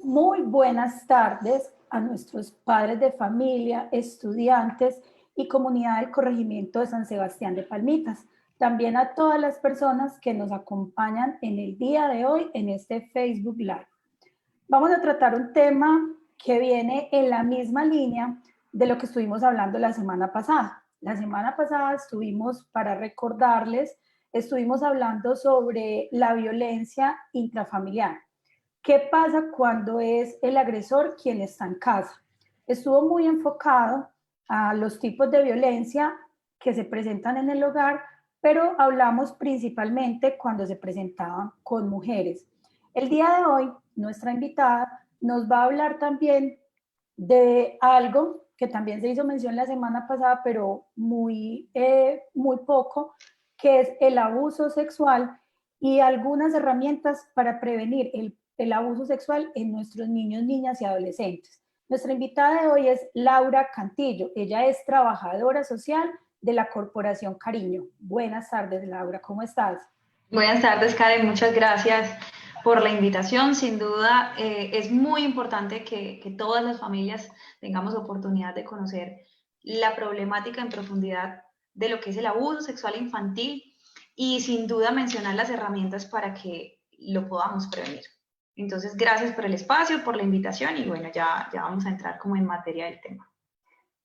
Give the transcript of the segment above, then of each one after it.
Muy buenas tardes a nuestros padres de familia, estudiantes y comunidad del corregimiento de San Sebastián de Palmitas. También a todas las personas que nos acompañan en el día de hoy en este Facebook Live. Vamos a tratar un tema que viene en la misma línea de lo que estuvimos hablando la semana pasada. La semana pasada estuvimos, para recordarles, estuvimos hablando sobre la violencia intrafamiliar. ¿Qué pasa cuando es el agresor quien está en casa? Estuvo muy enfocado a los tipos de violencia que se presentan en el hogar, pero hablamos principalmente cuando se presentaban con mujeres. El día de hoy, nuestra invitada nos va a hablar también de algo que también se hizo mención la semana pasada, pero muy poco, que es el abuso sexual y algunas herramientas para prevenir el abuso sexual en nuestros niños, niñas y adolescentes. Nuestra invitada de hoy es Laura Cantillo. Ella es trabajadora social de la Corporación Cariño. Buenas tardes, Laura, ¿cómo estás? Buenas tardes, Karen. Muchas gracias por la invitación. Sin duda, es muy importante que todas las familias tengamos oportunidad de conocer la problemática en profundidad de lo que es el abuso sexual infantil y sin duda mencionar las herramientas para que lo podamos prevenir. Entonces, gracias por el espacio, por la invitación y bueno, ya vamos a entrar como en materia del tema.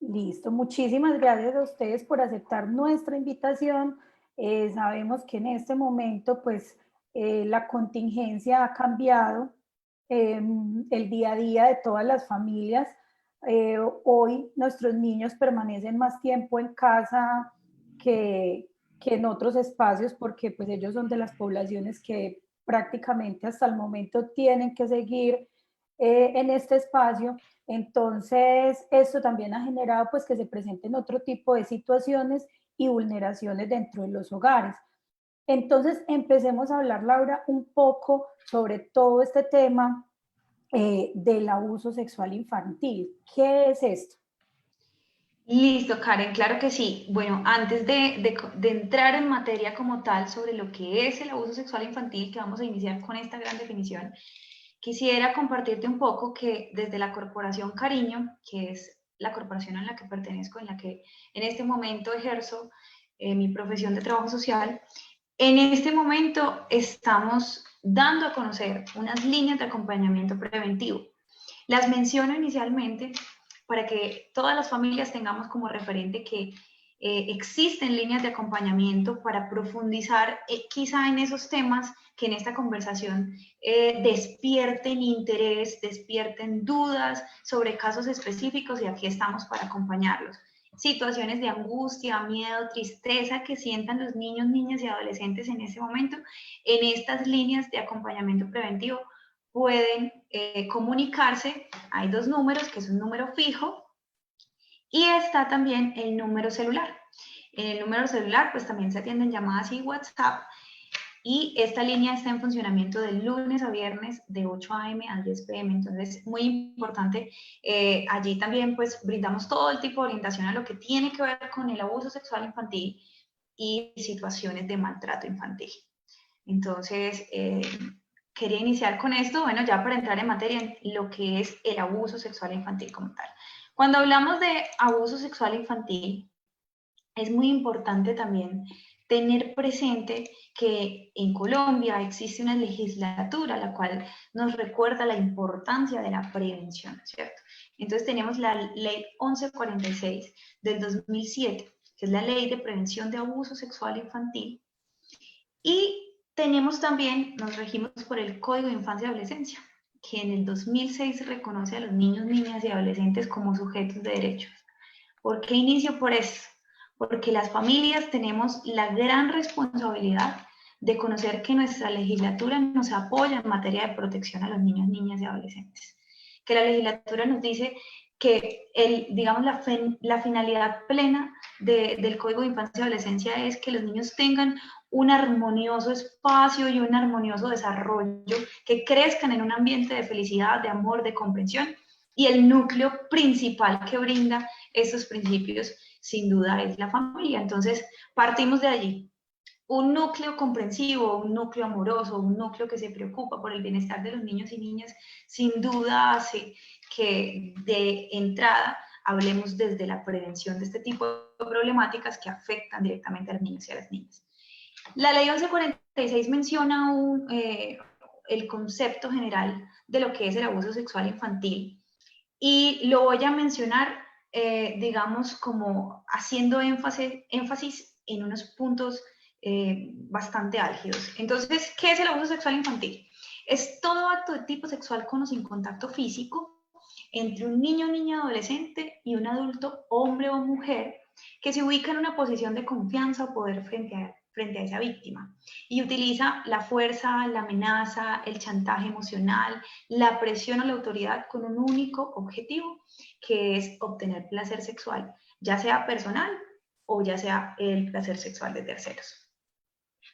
Listo, muchísimas gracias a ustedes por aceptar nuestra invitación. Sabemos que en este momento, pues, la contingencia ha cambiado el día a día de todas las familias. Hoy nuestros niños permanecen más tiempo en casa que en otros espacios porque pues ellos son de las poblaciones que prácticamente hasta el momento tienen que seguir en este espacio. Entonces, esto también ha generado pues que se presenten otro tipo de situaciones y vulneraciones dentro de los hogares. Entonces, empecemos a hablar, Laura, un poco sobre todo este tema del abuso sexual infantil. ¿Qué es esto? Listo, Karen, claro que sí. Bueno, antes de entrar en materia como tal sobre lo que es el abuso sexual infantil, que vamos a iniciar con esta gran definición, quisiera compartirte un poco que desde la Corporación Cariño, que es la corporación a la que pertenezco, en la que en este momento ejerzo mi profesión de trabajo social, en este momento estamos dando a conocer unas líneas de acompañamiento preventivo. Las menciono inicialmente para que todas las familias tengamos como referente que existen líneas de acompañamiento para profundizar quizá en esos temas que en esta conversación despierten interés, despierten dudas sobre casos específicos y aquí estamos para acompañarlos. Situaciones de angustia, miedo, tristeza que sientan los niños, niñas y adolescentes en ese momento, en estas líneas de acompañamiento preventivo pueden comunicarse. Hay dos números, que es un número fijo y está también el número celular. En el número celular pues también se atienden llamadas y WhatsApp y esta línea está en funcionamiento de lunes a viernes de 8 a.m. a 10 p.m. Entonces, muy importante, allí también pues brindamos todo el tipo de orientación a lo que tiene que ver con el abuso sexual infantil y situaciones de maltrato infantil. Entonces, quería iniciar con esto, bueno, ya para entrar en materia en lo que es el abuso sexual infantil como tal. Cuando hablamos de abuso sexual infantil, es muy importante también tener presente que en Colombia existe una legislatura la cual nos recuerda la importancia de la prevención, ¿cierto? Entonces tenemos la ley 1146 del 2007, que es la ley de prevención de abuso sexual infantil, y tenemos también, nos regimos por el Código de Infancia y Adolescencia, que en el 2006 reconoce a los niños, niñas y adolescentes como sujetos de derechos. ¿Por qué inicio por eso? Porque las familias tenemos la gran responsabilidad de conocer que nuestra legislatura nos apoya en materia de protección a los niños, niñas y adolescentes. Que la legislatura nos dice que digamos, la finalidad plena del Código de Infancia y Adolescencia es que los niños tengan un armonioso espacio y un armonioso desarrollo, que crezcan en un ambiente de felicidad, de amor, de comprensión, y el núcleo principal que brinda estos principios, sin duda, es la familia. Entonces, partimos de allí. un núcleo comprensivo, un núcleo amoroso, un núcleo que se preocupa por el bienestar de los niños y niñas, sin duda hace que de entrada hablemos desde la prevención de este tipo de problemáticas que afectan directamente a los niños y a las niñas. La ley 1146 menciona el concepto general de lo que es el abuso sexual infantil y lo voy a mencionar, digamos, como haciendo énfasis en unos puntos bastante álgidos. Entonces, ¿qué es el abuso sexual infantil? Es todo acto de tipo sexual con o sin contacto físico entre un niño, niña, adolescente y un adulto, hombre o mujer, que se ubica en una posición de confianza o poder frente a esa víctima y utiliza la fuerza, la amenaza, el chantaje emocional, la presión o la autoridad con un único objetivo, que es obtener placer sexual, ya sea personal o ya sea el placer sexual de terceros.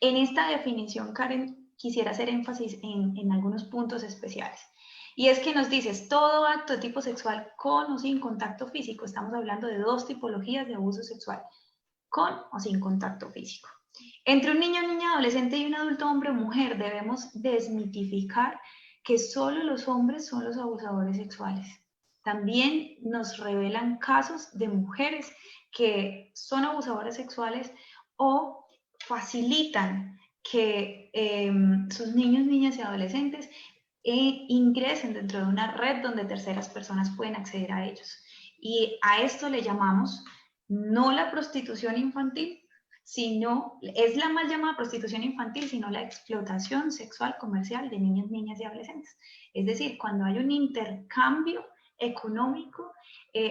En esta definición, Karen, quisiera hacer énfasis en algunos puntos especiales. Y es que nos dices, todo acto de tipo sexual con o sin contacto físico. Estamos hablando de dos tipologías de abuso sexual, con o sin contacto físico. Entre un niño, niña, adolescente y un adulto, hombre o mujer, debemos desmitificar que solo los hombres son los abusadores sexuales. También nos revelan casos de mujeres que son abusadoras sexuales o facilitan que sus niños, niñas y adolescentes ingresen dentro de una red donde terceras personas pueden acceder a ellos. Y a esto le llamamos no la prostitución infantil, sino, es la mal llamada prostitución infantil, sino la explotación sexual comercial de niños, niñas y adolescentes. Es decir, cuando hay un intercambio económico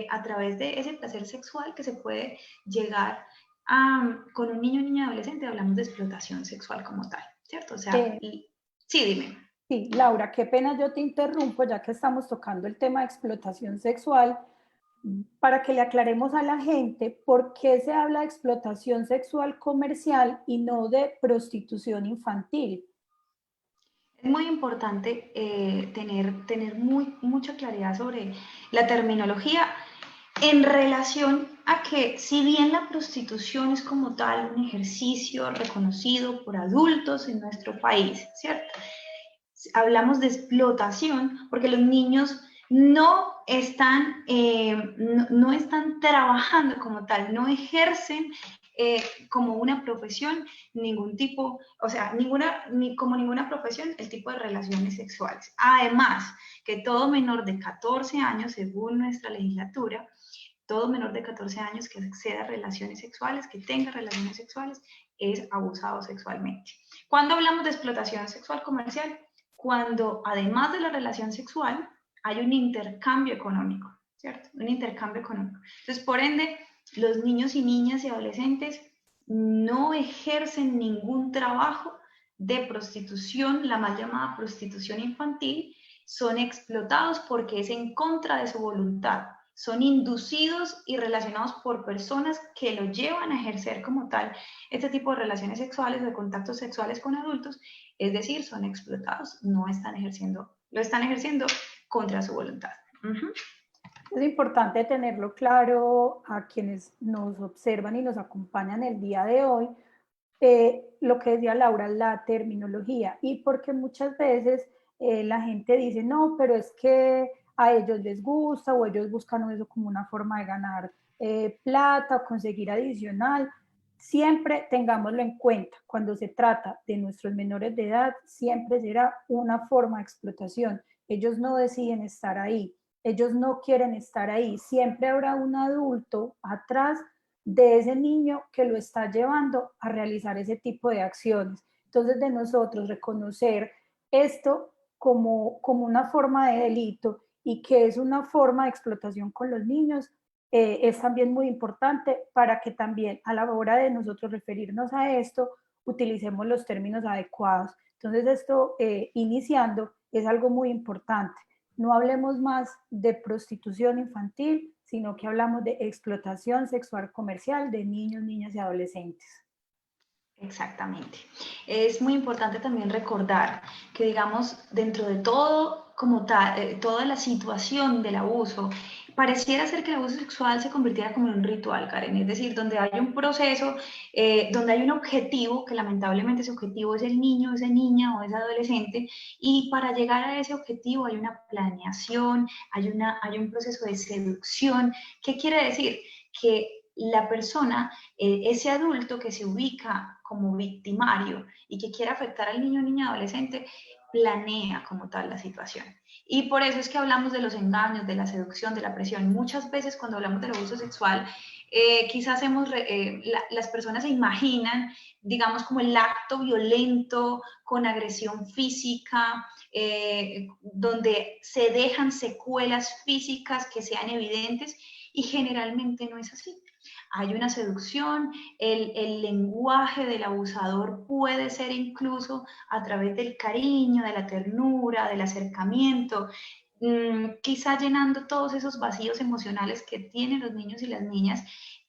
a través de ese placer sexual que se puede llegar con un niño, niña, adolescente, hablamos de explotación sexual como tal, ¿cierto? O sea, sí, dime. Sí, Laura, qué pena yo te interrumpo, ya que estamos tocando el tema de explotación sexual, para que le aclaremos a la gente por qué se habla de explotación sexual comercial y no de prostitución infantil. Es muy importante tener mucha claridad sobre la terminología en relación a que si bien la prostitución es como tal un ejercicio reconocido por adultos en nuestro país, ¿cierto? Hablamos de explotación porque los niños no están trabajando como tal, no ejercen como una profesión ningún tipo, o sea, como ninguna profesión, el tipo de relaciones sexuales. Además, que todo menor de 14 años, según nuestra legislatura, todo menor de 14 años que acceda a relaciones sexuales, que tenga relaciones sexuales, es abusado sexualmente. Cuando hablamos de explotación sexual comercial, cuando además de la relación sexual hay un intercambio económico, ¿cierto? Un intercambio económico. Entonces, por ende, los niños y niñas y adolescentes no ejercen ningún trabajo de prostitución, la mal llamada prostitución infantil, son explotados porque es en contra de su voluntad, son inducidos y relacionados por personas que lo llevan a ejercer como tal este tipo de relaciones sexuales o de contactos sexuales con adultos, es decir, son explotados, no están ejerciendo, lo están ejerciendo contra su voluntad. Es importante tenerlo claro a quienes nos observan y nos acompañan el día de hoy, lo que decía Laura, la terminología, y porque muchas veces la gente dice, no, pero es que a ellos les gusta o ellos buscan eso como una forma de ganar plata o conseguir adicional. Siempre tengámoslo en cuenta, cuando se trata de nuestros menores de edad, siempre será una forma de explotación. Ellos no deciden estar ahí, ellos no quieren estar ahí, siempre habrá un adulto atrás de ese niño que lo está llevando a realizar ese tipo de acciones. Entonces, de nosotros reconocer esto como una forma de delito y que es una forma de explotación con los niños, es también muy importante para que también a la hora de nosotros referirnos a esto, utilicemos los términos adecuados. Entonces, esto iniciando es algo muy importante. No hablemos más de prostitución infantil, sino que hablamos de explotación sexual comercial de niños, niñas y adolescentes. Exactamente. Es muy importante también recordar que, digamos, dentro de todo, como tal, toda la situación del abuso, pareciera ser que el abuso sexual se convirtiera como en un ritual, Karen, es decir, donde hay un proceso, donde hay un objetivo, que lamentablemente ese objetivo es el niño, esa niña o ese adolescente, y para llegar a ese objetivo hay una planeación, hay un proceso de seducción. ¿Qué quiere decir? Que la persona, ese adulto que se ubica como victimario y que quiere afectar al niño, niña, adolescente, planea como tal la situación. Y por eso es que hablamos de los engaños, de la seducción, de la presión. Muchas veces cuando hablamos del abuso sexual, quizás las personas se imaginan, digamos, como el acto violento con agresión física, donde se dejan secuelas físicas que sean evidentes, y generalmente no es así. Hay una seducción, el lenguaje del abusador puede ser incluso a través del cariño, de la ternura, del acercamiento, quizá llenando todos esos vacíos emocionales que tienen los niños y las niñas,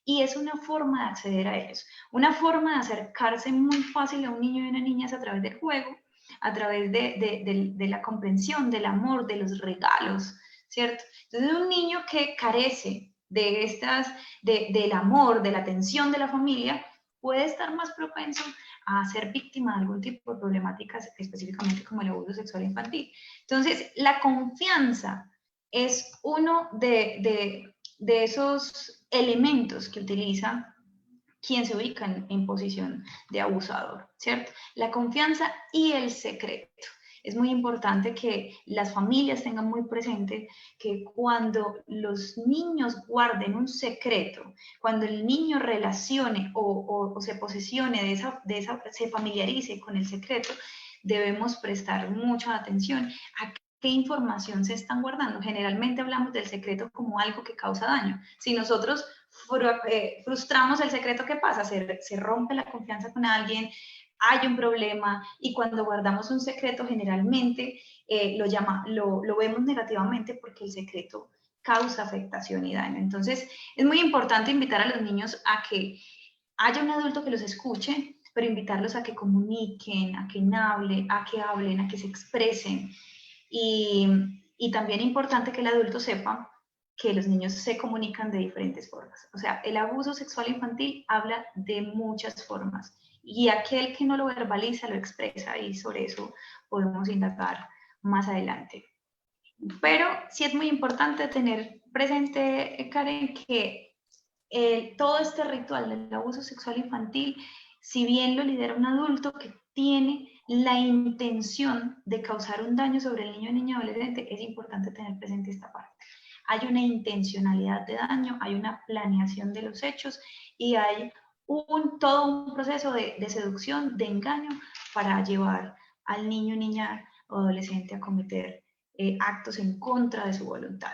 y es una forma de acceder a ellos, una forma de acercarse muy fácil a un niño y una niña es a través del juego, a través de la comprensión, del amor, de los regalos, ¿cierto? Entonces un niño que carece del amor, de la atención de la familia, puede estar más propenso a ser víctima de algún tipo de problemáticas, específicamente como el abuso sexual infantil. Entonces, la confianza es uno de esos elementos que utiliza quien se ubica en posición de abusador, ¿cierto? La confianza y el secreto. Es muy importante que las familias tengan muy presente que cuando los niños guarden un secreto, cuando el niño relacione o se posesione se familiarice con el secreto, debemos prestar mucha atención a qué información se están guardando. Generalmente hablamos del secreto como algo que causa daño. Si nosotros frustramos el secreto, ¿qué pasa? Se rompe la confianza con alguien, hay un problema, y cuando guardamos un secreto generalmente lo vemos negativamente porque el secreto causa afectación y daño. Entonces es muy importante invitar a los niños a que haya un adulto que los escuche, pero invitarlos a que comuniquen, a que hablen, a que se expresen. Y, y también es importante que el adulto sepa que los niños se comunican de diferentes formas. O sea, el abuso sexual infantil habla de muchas formas y aquel que no lo verbaliza lo expresa, y sobre eso podemos indagar más adelante. Pero sí es muy importante tener presente, Karen, que todo este ritual del abuso sexual infantil, si bien lo lidera un adulto que tiene la intención de causar un daño sobre el niño, niña, adolescente, es importante tener presente esta parte. Hay una intencionalidad de daño, hay una planeación de los hechos y hay todo un proceso de seducción, de engaño, para llevar al niño, niña o adolescente a cometer actos en contra de su voluntad.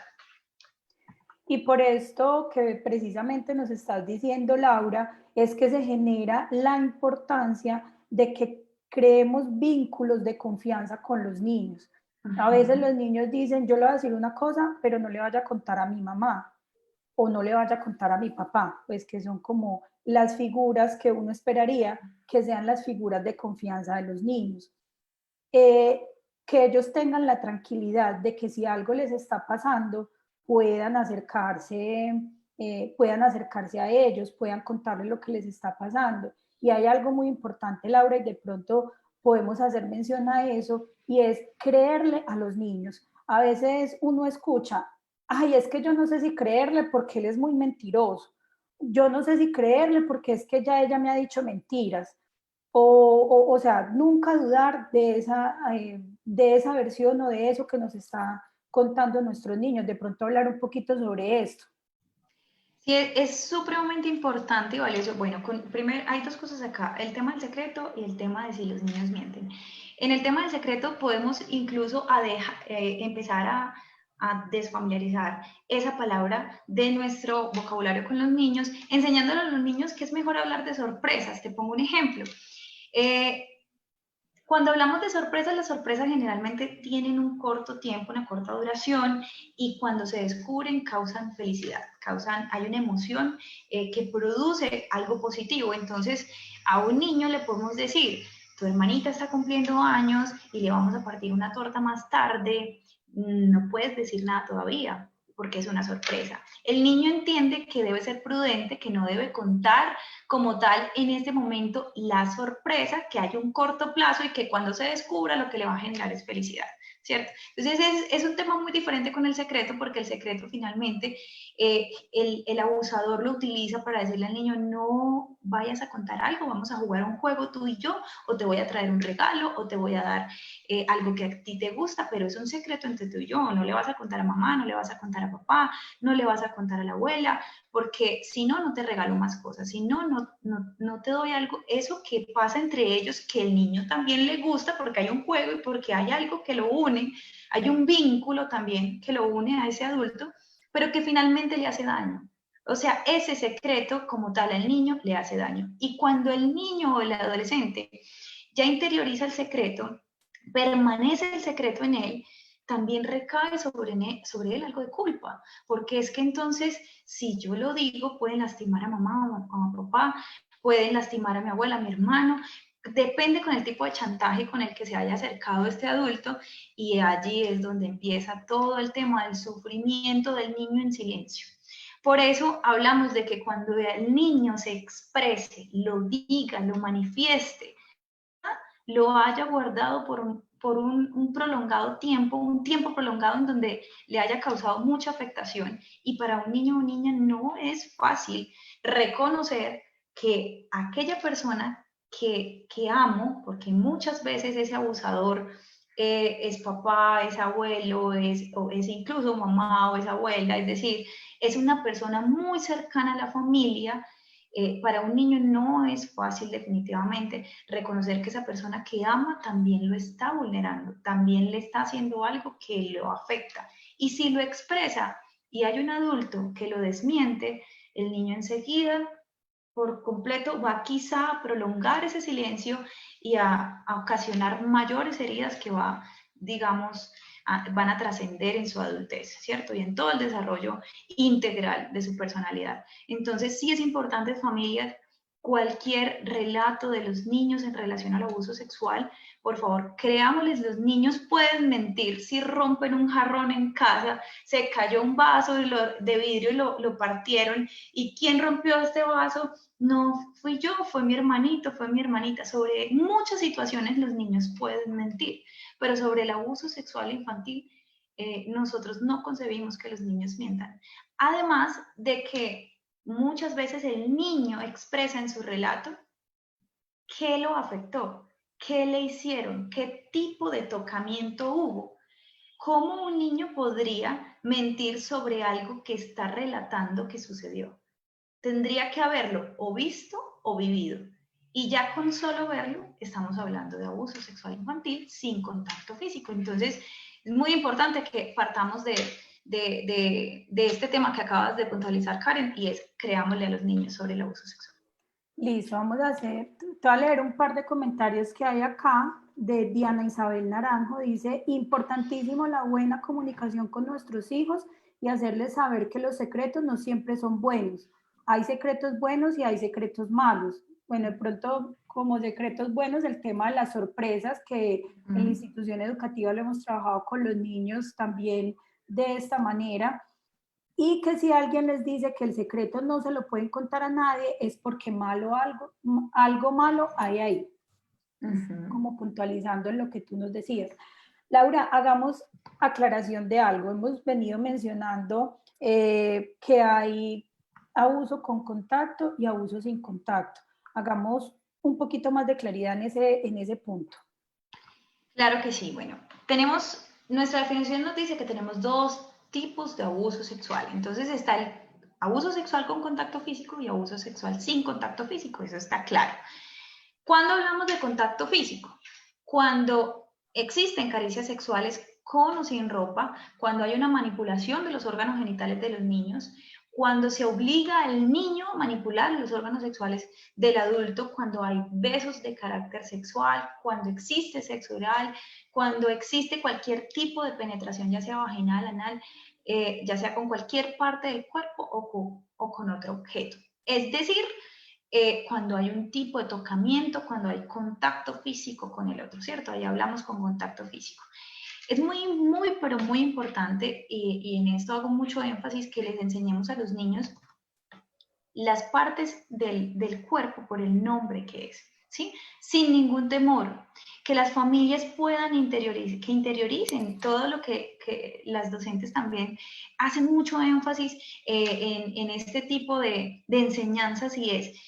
Y por esto que precisamente nos estás diciendo, Laura, es que se genera la importancia de que creemos vínculos de confianza con los niños. A veces los niños dicen, yo le voy a decir una cosa, pero no le vaya a contar a mi mamá o no le vaya a contar a mi papá, pues que son como las figuras que uno esperaría que sean las figuras de confianza de los niños. Que ellos tengan la tranquilidad de que si algo les está pasando, puedan acercarse a ellos, puedan contarles lo que les está pasando. Y hay algo muy importante, Laura, y de pronto podemos hacer mención a eso, y es creerle a los niños. A veces uno escucha, ay, es que yo no sé si creerle porque él es muy mentiroso. Yo no sé si creerle porque es que ya ella me ha dicho mentiras. O sea, nunca dudar de esa versión o de eso que nos está contando nuestros niños. De pronto hablar un poquito sobre esto. Sí, es supremamente importante y valioso. Bueno, primero hay dos cosas acá, el tema del secreto y el tema de si los niños mienten. En el tema del secreto podemos incluso empezar a desfamiliarizar esa palabra de nuestro vocabulario con los niños, enseñándole a los niños que es mejor hablar de sorpresas. Te pongo un ejemplo. Cuando hablamos de sorpresas, las sorpresas generalmente tienen un corto tiempo, una corta duración, y cuando se descubren causan felicidad, hay una emoción que produce algo positivo. Entonces, a un niño le podemos decir, tu hermanita está cumpliendo años y le vamos a partir una torta más tarde, no puedes decir nada todavía, porque es una sorpresa. El niño entiende que debe ser prudente, que no debe contar como tal en este momento la sorpresa, que hay un corto plazo y que cuando se descubra lo que le va a generar es felicidad, ¿cierto? Entonces es un tema muy diferente con el secreto, porque el secreto finalmente el abusador lo utiliza para decirle al niño, no vayas a contar algo, vamos a jugar un juego tú y yo, o te voy a traer un regalo, o te voy a dar algo que a ti te gusta, pero es un secreto entre tú y yo, no le vas a contar a mamá, no le vas a contar a papá, no le vas a contar a la abuela, porque si no, no te regalo más cosas, si no, no te doy algo, eso que pasa entre ellos, que el niño también le gusta porque hay un juego y porque hay algo que lo une, hay un vínculo también que lo une a ese adulto, pero que finalmente le hace daño. O sea, ese secreto como tal al niño le hace daño. Y cuando el niño o el adolescente ya interioriza el secreto, permanece el secreto en él, también recae sobre él algo de culpa, porque es que entonces, si yo lo digo, pueden lastimar a mamá o a papá, pueden lastimar a mi abuela, a mi hermano, depende con el tipo de chantaje con el que se haya acercado este adulto, y allí es donde empieza todo el tema del sufrimiento del niño en silencio. Por eso hablamos de que cuando el niño se exprese, lo diga, lo manifieste, lo haya guardado por un prolongado tiempo, un tiempo prolongado en donde le haya causado mucha afectación. Y para un niño o niña no es fácil reconocer que aquella persona que amo, porque muchas veces ese abusador es papá, es abuelo, o es incluso mamá o es abuela, es decir, es una persona muy cercana a la familia. Para un niño no es fácil definitivamente reconocer que esa persona que ama también lo está vulnerando, también le está haciendo algo que lo afecta. Y si lo expresa y hay un adulto que lo desmiente, el niño enseguida por completo va quizá a prolongar ese silencio y a ocasionar mayores heridas que digamos, van a trascender en su adultez, ¿cierto? Y en todo el desarrollo integral de su personalidad. Entonces, sí es importante, familias, cualquier relato de los niños en relación al abuso sexual, por favor, creámosles, los niños pueden mentir si rompen un jarrón en casa, se cayó un vaso de vidrio y lo partieron, ¿y quién rompió este vaso? No fui yo, fue mi hermanito, fue mi hermanita. Sobre muchas situaciones los niños pueden mentir, pero sobre el abuso sexual infantil, nosotros no concebimos que los niños mientan. Además de que muchas veces el niño expresa en su relato qué lo afectó, qué le hicieron, qué tipo de tocamiento hubo. ¿Cómo un niño podría mentir sobre algo que está relatando que sucedió? Tendría que haberlo o visto o vivido. Y ya con solo verlo, estamos hablando de abuso sexual infantil sin contacto físico. Entonces, es muy importante que partamos de este tema que acabas de puntualizar, Karen, y es creámosle a los niños sobre el abuso sexual. Listo, vamos a hacer, te voy a leer un par de comentarios que hay acá de Diana Isabel Naranjo. Dice, importantísimo la buena comunicación con nuestros hijos y hacerles saber que los secretos no siempre son buenos. Hay secretos buenos y hay secretos malos. Bueno, de pronto como secretos buenos el tema de las sorpresas, que en la institución educativa lo hemos trabajado con los niños también de esta manera. Y que si alguien les dice que el secreto no se lo pueden contar a nadie, es porque algo malo hay ahí. Como puntualizando en lo que tú nos decías. Laura, hagamos aclaración de algo. Hemos venido mencionando que hay abuso con contacto y abuso sin contacto. Hagamos un poquito más de claridad en ese punto. Claro que sí. Bueno, nuestra definición nos dice que tenemos dos tipos de abuso sexual. Entonces está el abuso sexual con contacto físico y abuso sexual sin contacto físico, eso está claro. ¿Cuándo hablamos de contacto físico? Cuando existen caricias sexuales con o sin ropa, cuando hay una manipulación de los órganos genitales de los niños, cuando se obliga al niño a manipular los órganos sexuales del adulto, cuando hay besos de carácter sexual, cuando existe sexo oral, cuando existe cualquier tipo de penetración, ya sea vaginal, anal, ya sea con cualquier parte del cuerpo o con otro objeto. Es decir, cuando hay un tipo de tocamiento, cuando hay contacto físico con el otro, ¿cierto? Ahí hablamos con contacto físico. Es muy, pero muy importante, y en esto hago mucho énfasis, que les enseñemos a los niños las partes del cuerpo por el nombre que es, ¿sí? Sin ningún temor, que las familias puedan interioricen todo lo que las docentes también hacen mucho énfasis en este tipo de enseñanzas, y es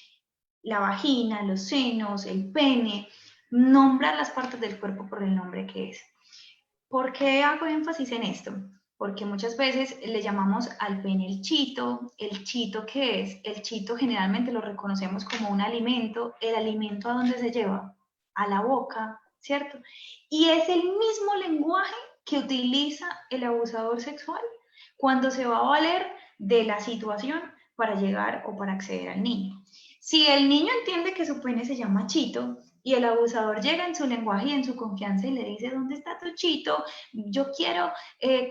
la vagina, los senos, el pene, nombrar las partes del cuerpo por el nombre que es. ¿Por qué hago énfasis en esto? Porque muchas veces le llamamos al pene el chito ¿qué es? El chito generalmente lo reconocemos como un alimento, ¿el alimento a dónde se lleva? A la boca, ¿cierto? Y es el mismo lenguaje que utiliza el abusador sexual cuando se va a valer de la situación para llegar o para acceder al niño. Si el niño entiende que su pene se llama chito, y el abusador llega en su lenguaje y en su confianza y le dice, ¿dónde está tu chito? Yo quiero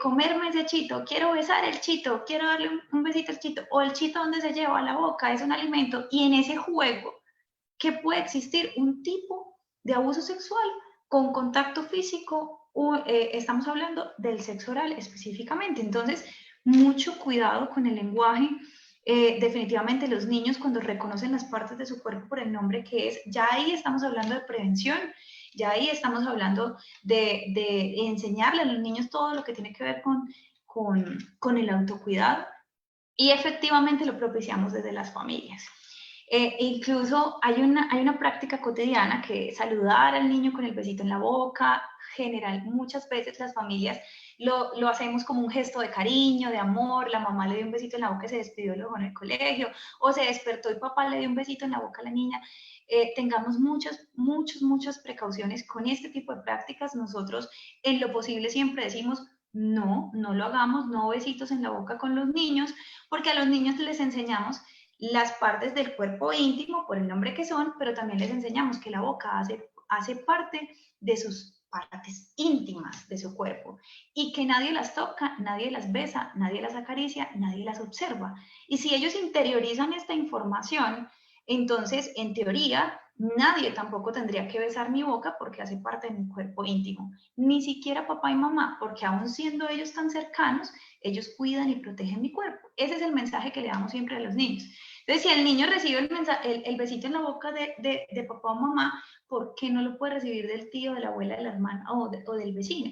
comerme ese chito, quiero besar el chito, quiero darle un besito al chito, o el chito donde se lleva a la boca, es un alimento, y en ese juego que puede existir un tipo de abuso sexual con contacto físico, o estamos hablando del sexo oral específicamente. Entonces, mucho cuidado con el lenguaje. Definitivamente los niños, cuando reconocen las partes de su cuerpo por el nombre que es, ya ahí estamos hablando de prevención, ya ahí estamos hablando de enseñarle a los niños todo lo que tiene que ver con el autocuidado, y efectivamente lo propiciamos desde las familias. Incluso hay una práctica cotidiana que es saludar al niño con el besito en la boca. Muchas veces las familias lo hacemos como un gesto de cariño, de amor. La mamá le dio un besito en la boca y se despidió luego en el colegio, o se despertó y papá le dio un besito en la boca a la niña. Tengamos muchas precauciones con este tipo de prácticas. Nosotros en lo posible siempre decimos, no lo hagamos, no besitos en la boca con los niños, porque a los niños les enseñamos las partes del cuerpo íntimo por el nombre que son, pero también les enseñamos que la boca hace parte de sus partes íntimas de su cuerpo, y que nadie las toca, nadie las besa, nadie las acaricia, nadie las observa. Y si ellos interiorizan esta información, entonces en teoría nadie tampoco tendría que besar mi boca porque hace parte de mi cuerpo íntimo, ni siquiera papá y mamá, porque aún siendo ellos tan cercanos, ellos cuidan y protegen mi cuerpo. Ese es el mensaje que le damos siempre a los niños. Entonces, si el niño recibe el besito en la boca de papá o mamá, ¿por qué no lo puede recibir del tío, de la abuela, de la hermana o del vecino?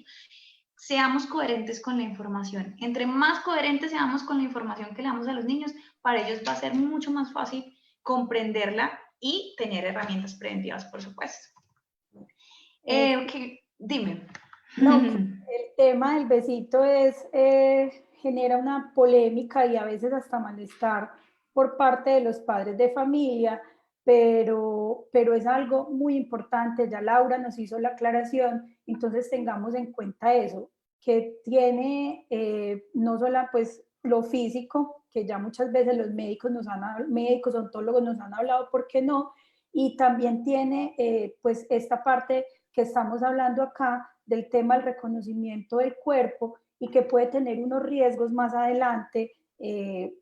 Seamos coherentes con la información. Entre más coherentes seamos con la información que le damos a los niños, para ellos va a ser mucho más fácil comprenderla y tener herramientas preventivas, por supuesto. Okay. Dime. No, que el tema del besito genera una polémica y a veces hasta malestar por parte de los padres de familia, pero es algo muy importante. Ya Laura nos hizo la aclaración, entonces tengamos en cuenta eso, que tiene no solo pues lo físico, que ya muchas veces los médicos, odontólogos nos han hablado, ¿por qué no? Y también tiene pues esta parte que estamos hablando acá del tema del reconocimiento del cuerpo, y que puede tener unos riesgos más adelante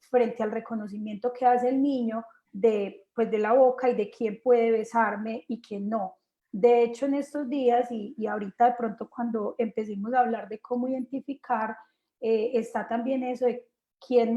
frente al reconocimiento que hace el niño pues de la boca y de quién puede besarme y quién no. De hecho, en estos días y ahorita de pronto cuando empecemos a hablar de cómo identificar, está también eso de quién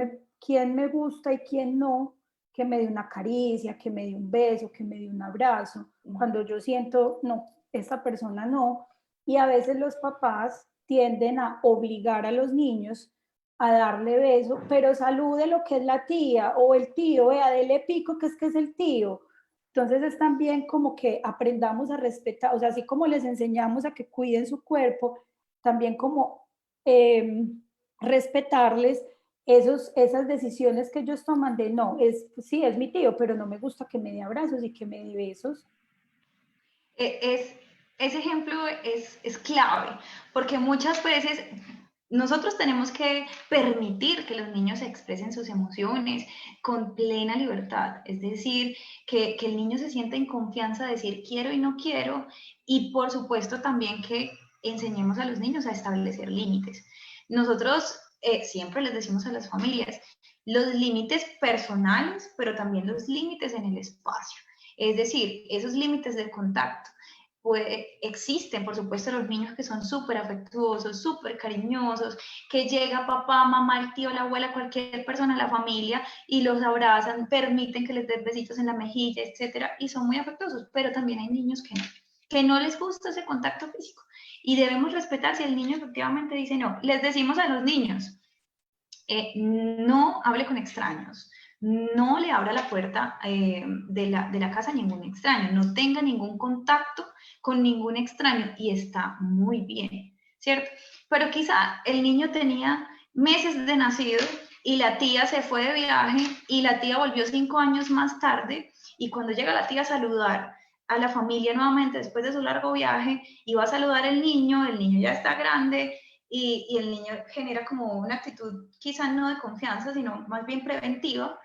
me gusta y quién no, que me dé una caricia, que me dé un beso, que me dé un abrazo. Cuando yo siento, no, esta persona no. Y a veces los papás tienden a obligar a los niños a darle beso, pero salude lo que es la tía o el tío, vea, dele pico que es el tío. Entonces es también como que aprendamos a respetar, o sea, así como les enseñamos a que cuiden su cuerpo, también como respetarles esas decisiones que ellos toman de no, sí, es mi tío, pero no me gusta que me dé abrazos y que me dé besos. Ese ejemplo es clave, porque muchas veces nosotros tenemos que permitir que los niños expresen sus emociones con plena libertad, es decir, que el niño se sienta en confianza de decir quiero y no quiero, y por supuesto también que enseñemos a los niños a establecer límites. Nosotros siempre les decimos a las familias los límites personales, pero también los límites en el espacio, es decir, esos límites de contacto. pues, existen, por supuesto, los niños que son súper afectuosos, súper cariñosos, que llega papá, mamá, el tío, la abuela, cualquier persona de la familia y los abrazan, permiten que les den besitos en la mejilla, etcétera, y son muy afectuosos, pero también hay niños que no les gusta ese contacto físico y debemos respetar si el niño efectivamente dice no. Les decimos a los niños, no hable con extraños, no le abra la puerta de la casa a ningún extraño, no tenga ningún contacto con ningún extraño y está muy bien, ¿cierto? Pero quizá el niño tenía meses de nacido y la tía se fue de viaje y la tía volvió 5 años más tarde y cuando llega la tía a saludar a la familia nuevamente después de su largo viaje y va a saludar al niño, el niño ya está grande y el niño genera como una actitud quizá no de confianza, sino más bien preventiva,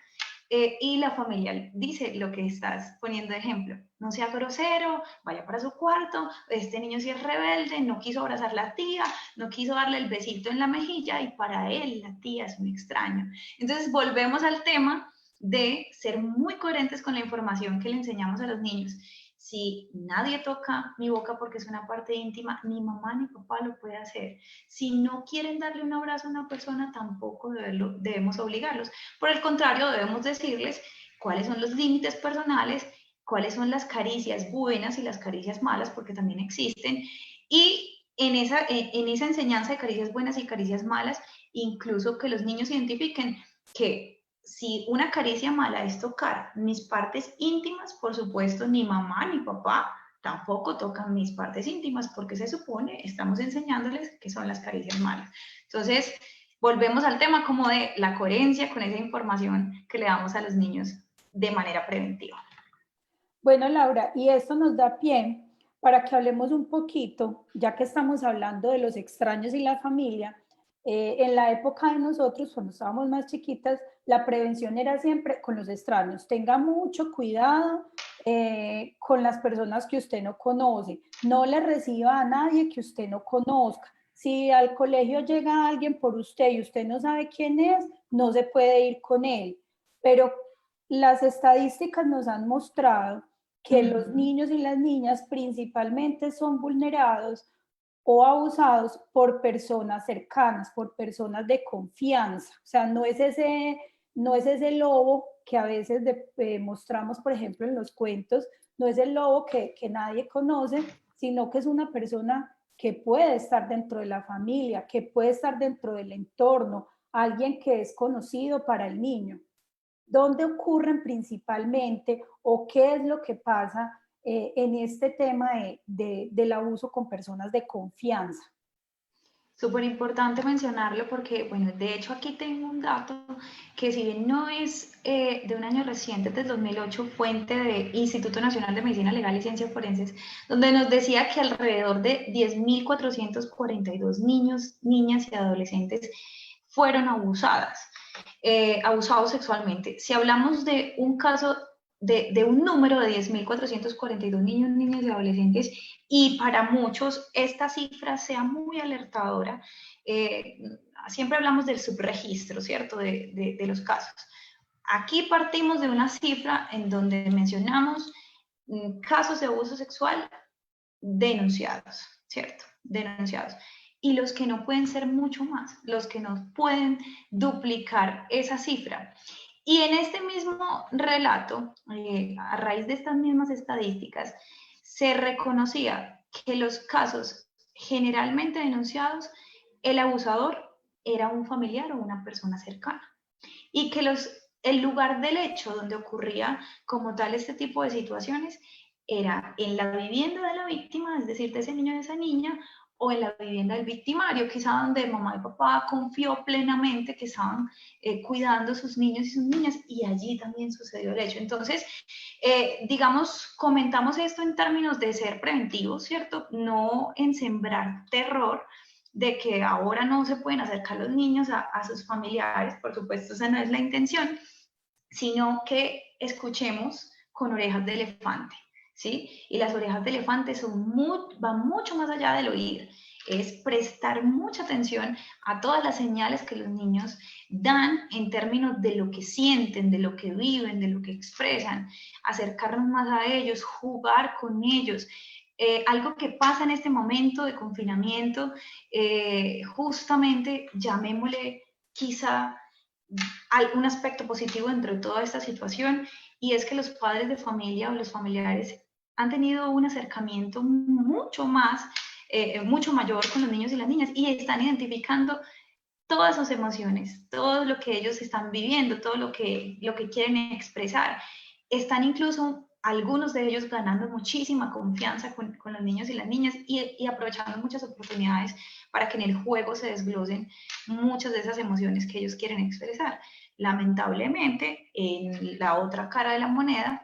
y la familia dice lo que estás poniendo de ejemplo, no sea grosero, vaya para su cuarto, este niño sí es rebelde, no quiso abrazar a la tía, no quiso darle el besito en la mejilla y para él la tía es un extraño. Entonces volvemos al tema de ser muy coherentes con la información que le enseñamos a los niños. Si nadie toca mi boca porque es una parte íntima, ni mamá ni papá lo puede hacer. Si no quieren darle un abrazo a una persona, tampoco debemos obligarlos. Por el contrario, debemos decirles cuáles son los límites personales, cuáles son las caricias buenas y las caricias malas, porque también existen. Y en esa enseñanza de caricias buenas y caricias malas, incluso que los niños identifiquen que si una caricia mala es tocar mis partes íntimas, por supuesto, ni mamá ni papá tampoco tocan mis partes íntimas, porque se supone, estamos enseñándoles que son las caricias malas. Entonces, volvemos al tema como de la coherencia con esa información que le damos a los niños de manera preventiva. Bueno, Laura, y esto nos da pie para que hablemos un poquito, ya que estamos hablando de los extraños y la familia. En la época de nosotros, cuando estábamos más chiquitas, la prevención era siempre con los extraños. Tenga mucho cuidado con las personas que usted no conoce. No le reciba a nadie que usted no conozca. Si al colegio llega alguien por usted y usted no sabe quién es, no se puede ir con él. Pero las estadísticas nos han mostrado que los niños y las niñas principalmente son vulnerados o abusados por personas cercanas, por personas de confianza. O sea, no es ese lobo que a veces mostramos, por ejemplo, en los cuentos, no es el lobo que nadie conoce, sino que es una persona que puede estar dentro de la familia, que puede estar dentro del entorno, alguien que es conocido para el niño. ¿Dónde ocurren principalmente o qué es lo que pasa en este tema del abuso con personas de confianza? Súper importante mencionarlo porque, bueno, de hecho aquí tengo un dato que si bien no es de un año reciente, del 2008, fuente de Instituto Nacional de Medicina Legal y Ciencias Forenses, donde nos decía que alrededor de 10.442 niños, niñas y adolescentes fueron abusados sexualmente. Si hablamos de un caso, de un número de 10.442 niños, niñas y adolescentes, y para muchos esta cifra sea muy alertadora, siempre hablamos del subregistro, ¿cierto?, de los casos. Aquí partimos de una cifra en donde mencionamos casos de abuso sexual denunciados, ¿cierto? Denunciados. Y los que no pueden ser mucho más, los que no pueden duplicar esa cifra. Y en este mismo relato, a raíz de estas mismas estadísticas, se reconocía que los casos generalmente denunciados, el abusador era un familiar o una persona cercana. Y que el lugar del hecho donde ocurría como tal este tipo de situaciones era en la vivienda de la víctima, es decir, de ese niño o de esa niña, o en la vivienda del victimario, quizá donde mamá y papá confió plenamente que estaban cuidando a sus niños y sus niñas, y allí también sucedió el hecho. Entonces, digamos, comentamos esto en términos de ser preventivos, ¿cierto? No en sembrar terror de que ahora no se pueden acercar los niños a sus familiares, por supuesto, esa no es la intención, sino que escuchemos con orejas de elefante, ¿sí? Y las orejas de elefante van mucho más allá del oír, es prestar mucha atención a todas las señales que los niños dan en términos de lo que sienten, de lo que viven, de lo que expresan, acercarnos más a ellos, jugar con ellos, algo que pasa en este momento de confinamiento, justamente llamémosle quizá algún aspecto positivo dentro de toda esta situación, y es que los padres de familia o los familiares han tenido un acercamiento mucho mayor con los niños y las niñas, y están identificando todas sus emociones, todo lo que ellos están viviendo, todo lo que quieren expresar. Están incluso algunos de ellos ganando muchísima confianza con los niños y las niñas y aprovechando muchas oportunidades para que en el juego se desglosen muchas de esas emociones que ellos quieren expresar. Lamentablemente, en la otra cara de la moneda,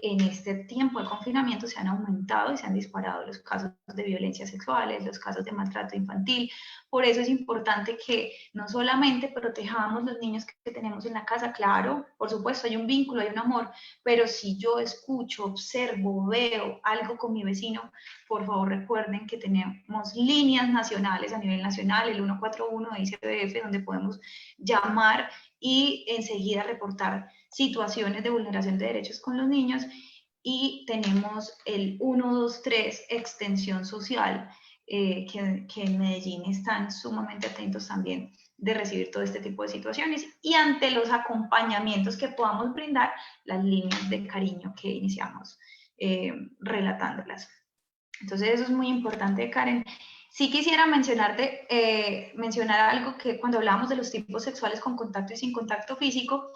en este tiempo de confinamiento se han aumentado y se han disparado los casos de violencia sexuales, los casos de maltrato infantil. Por eso es importante que no solamente protejamos los niños que tenemos en la casa, claro, por supuesto hay un vínculo, hay un amor, pero si yo escucho, observo, veo algo con mi vecino, por favor recuerden que tenemos líneas nacionales a nivel nacional, el 141 de ICBF, donde podemos llamar y enseguida reportar situaciones de vulneración de derechos con los niños, y tenemos el 123 extensión social, que en Medellín están sumamente atentos también de recibir todo este tipo de situaciones, y ante los acompañamientos que podamos brindar, las líneas de cariño que iniciamos relatándolas. Entonces eso es muy importante, Karen. Sí quisiera mencionar algo que cuando hablábamos de los tipos sexuales con contacto y sin contacto físico,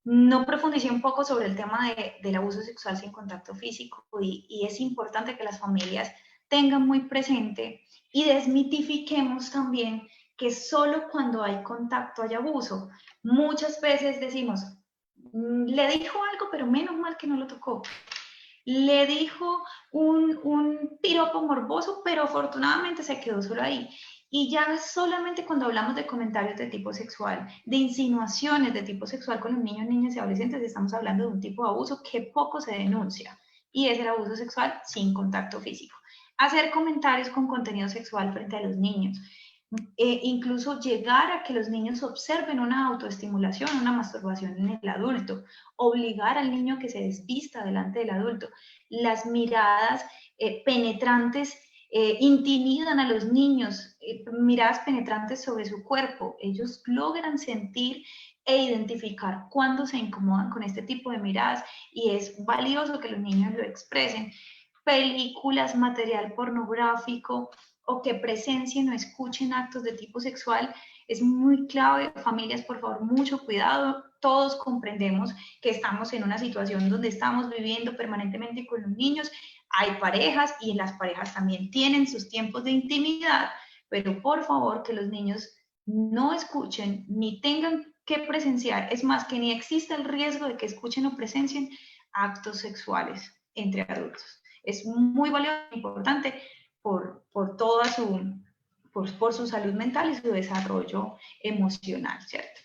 no profundicé un poco sobre el tema del abuso sexual sin contacto físico, y es importante que las familias tengan muy presente y desmitifiquemos también que solo cuando hay contacto hay abuso. Muchas veces decimos, le dijo algo, pero menos mal que no lo tocó. Le dijo un piropo morboso, pero afortunadamente se quedó solo ahí. Y ya solamente cuando hablamos de comentarios de tipo sexual, de insinuaciones de tipo sexual con los niños, niñas y adolescentes, estamos hablando de un tipo de abuso que poco se denuncia, y es el abuso sexual sin contacto físico. Hacer comentarios con contenido sexual frente a los niños, incluso llegar a que los niños observen una autoestimulación, una masturbación en el adulto, obligar al niño a que se desvista delante del adulto. Las miradas penetrantes intimidan a los niños, miradas penetrantes sobre su cuerpo. Ellos logran sentir e identificar cuando se incomodan con este tipo de miradas, y es valioso que los niños lo expresen. Películas, material pornográfico, o que presencien o escuchen actos de tipo sexual es muy clave. Familias, por favor, mucho cuidado. Todos comprendemos que estamos en una situación donde estamos viviendo permanentemente con los niños. Hay parejas y las parejas también tienen sus tiempos de intimidad, pero por favor que los niños no escuchen ni tengan que presenciar, es más, que ni exista el riesgo de que escuchen o presencien actos sexuales entre adultos. Es muy valioso e importante por toda por su salud mental y su desarrollo emocional, ¿cierto?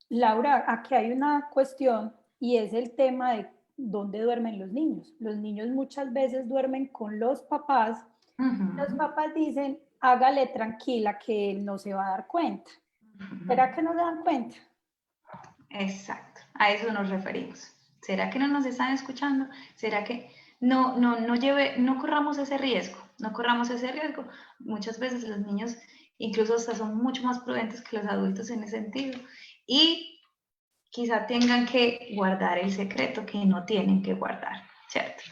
Laura, aquí hay una cuestión y es el tema de dónde duermen los niños. Los niños muchas veces duermen con los papás. Los papás dicen, hágale tranquila que él no se va a dar cuenta. ¿Será que no se dan cuenta? Exacto, a eso nos referimos. ¿Será que no nos están escuchando? ¿Será que no corramos ese riesgo? No corramos ese riesgo. Muchas veces los niños incluso hasta son mucho más prudentes que los adultos en ese sentido, y quizá tengan que guardar el secreto que no tienen que guardar, ¿cierto?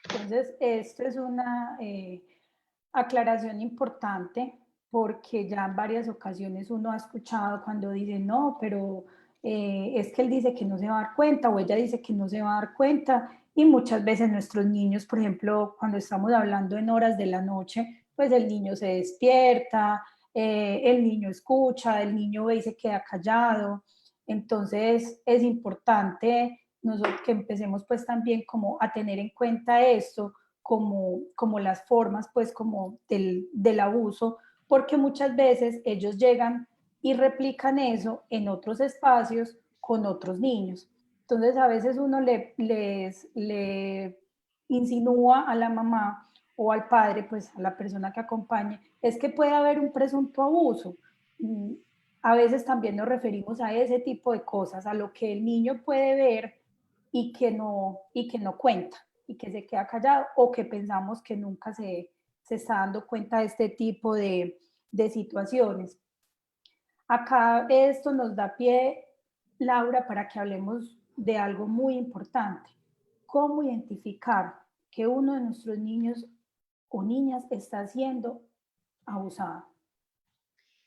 Entonces, esto es una aclaración importante, porque ya en varias ocasiones uno ha escuchado cuando dicen, no, pero es que él dice que no se va a dar cuenta, o ella dice que no se va a dar cuenta, y muchas veces nuestros niños, por ejemplo, cuando estamos hablando en horas de la noche, pues el niño se despierta, el niño escucha, el niño ve y se queda callado. Entonces es importante nosotros que empecemos pues también como a tener en cuenta esto, como las formas pues como del abuso, porque muchas veces ellos llegan y replican eso en otros espacios con otros niños. Entonces a veces uno le insinúa a la mamá o al padre, pues a la persona que acompañe, es que puede haber un presunto abuso. A veces también nos referimos a ese tipo de cosas, a lo que el niño puede ver y que no cuenta. y que se queda callado, o que pensamos que nunca se está dando cuenta de este tipo de situaciones. Acá esto nos da pie, Laura, para que hablemos de algo muy importante. ¿Cómo identificar que uno de nuestros niños o niñas está siendo abusado?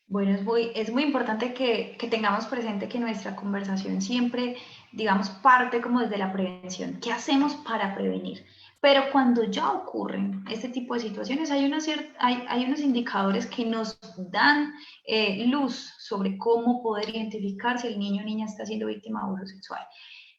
Bueno, es muy importante que tengamos presente que nuestra conversación siempre, digamos, parte como desde la prevención. ¿Qué hacemos para prevenir? Pero cuando ya ocurren este tipo de situaciones, hay unos indicadores que nos dan luz sobre cómo poder identificar si el niño o niña está siendo víctima de abuso sexual.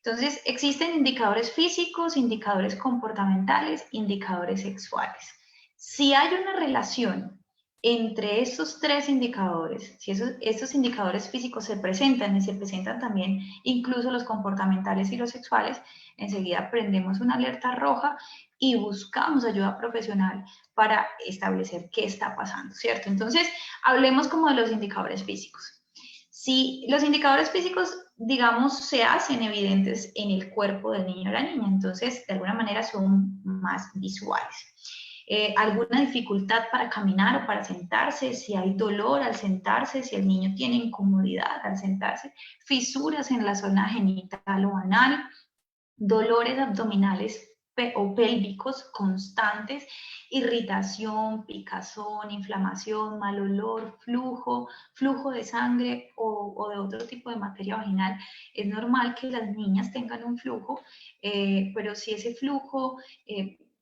Entonces, existen indicadores físicos, indicadores comportamentales, indicadores sexuales. Si hay una relación entre estos tres indicadores, si estos indicadores físicos se presentan y se presentan también incluso los comportamentales y los sexuales, enseguida prendemos una alerta roja y buscamos ayuda profesional para establecer qué está pasando, ¿cierto? Entonces, hablemos como de los indicadores físicos. Si los indicadores físicos, digamos, se hacen evidentes en el cuerpo del niño o la niña, entonces de alguna manera son más visuales. Alguna dificultad para caminar o para sentarse, si hay dolor al sentarse, si el niño tiene incomodidad al sentarse, fisuras en la zona genital o anal, dolores abdominales o pélvicos constantes, irritación, picazón, inflamación, mal olor, flujo de sangre o de otro tipo de materia vaginal. Es normal que las niñas tengan un flujo, pero si ese flujo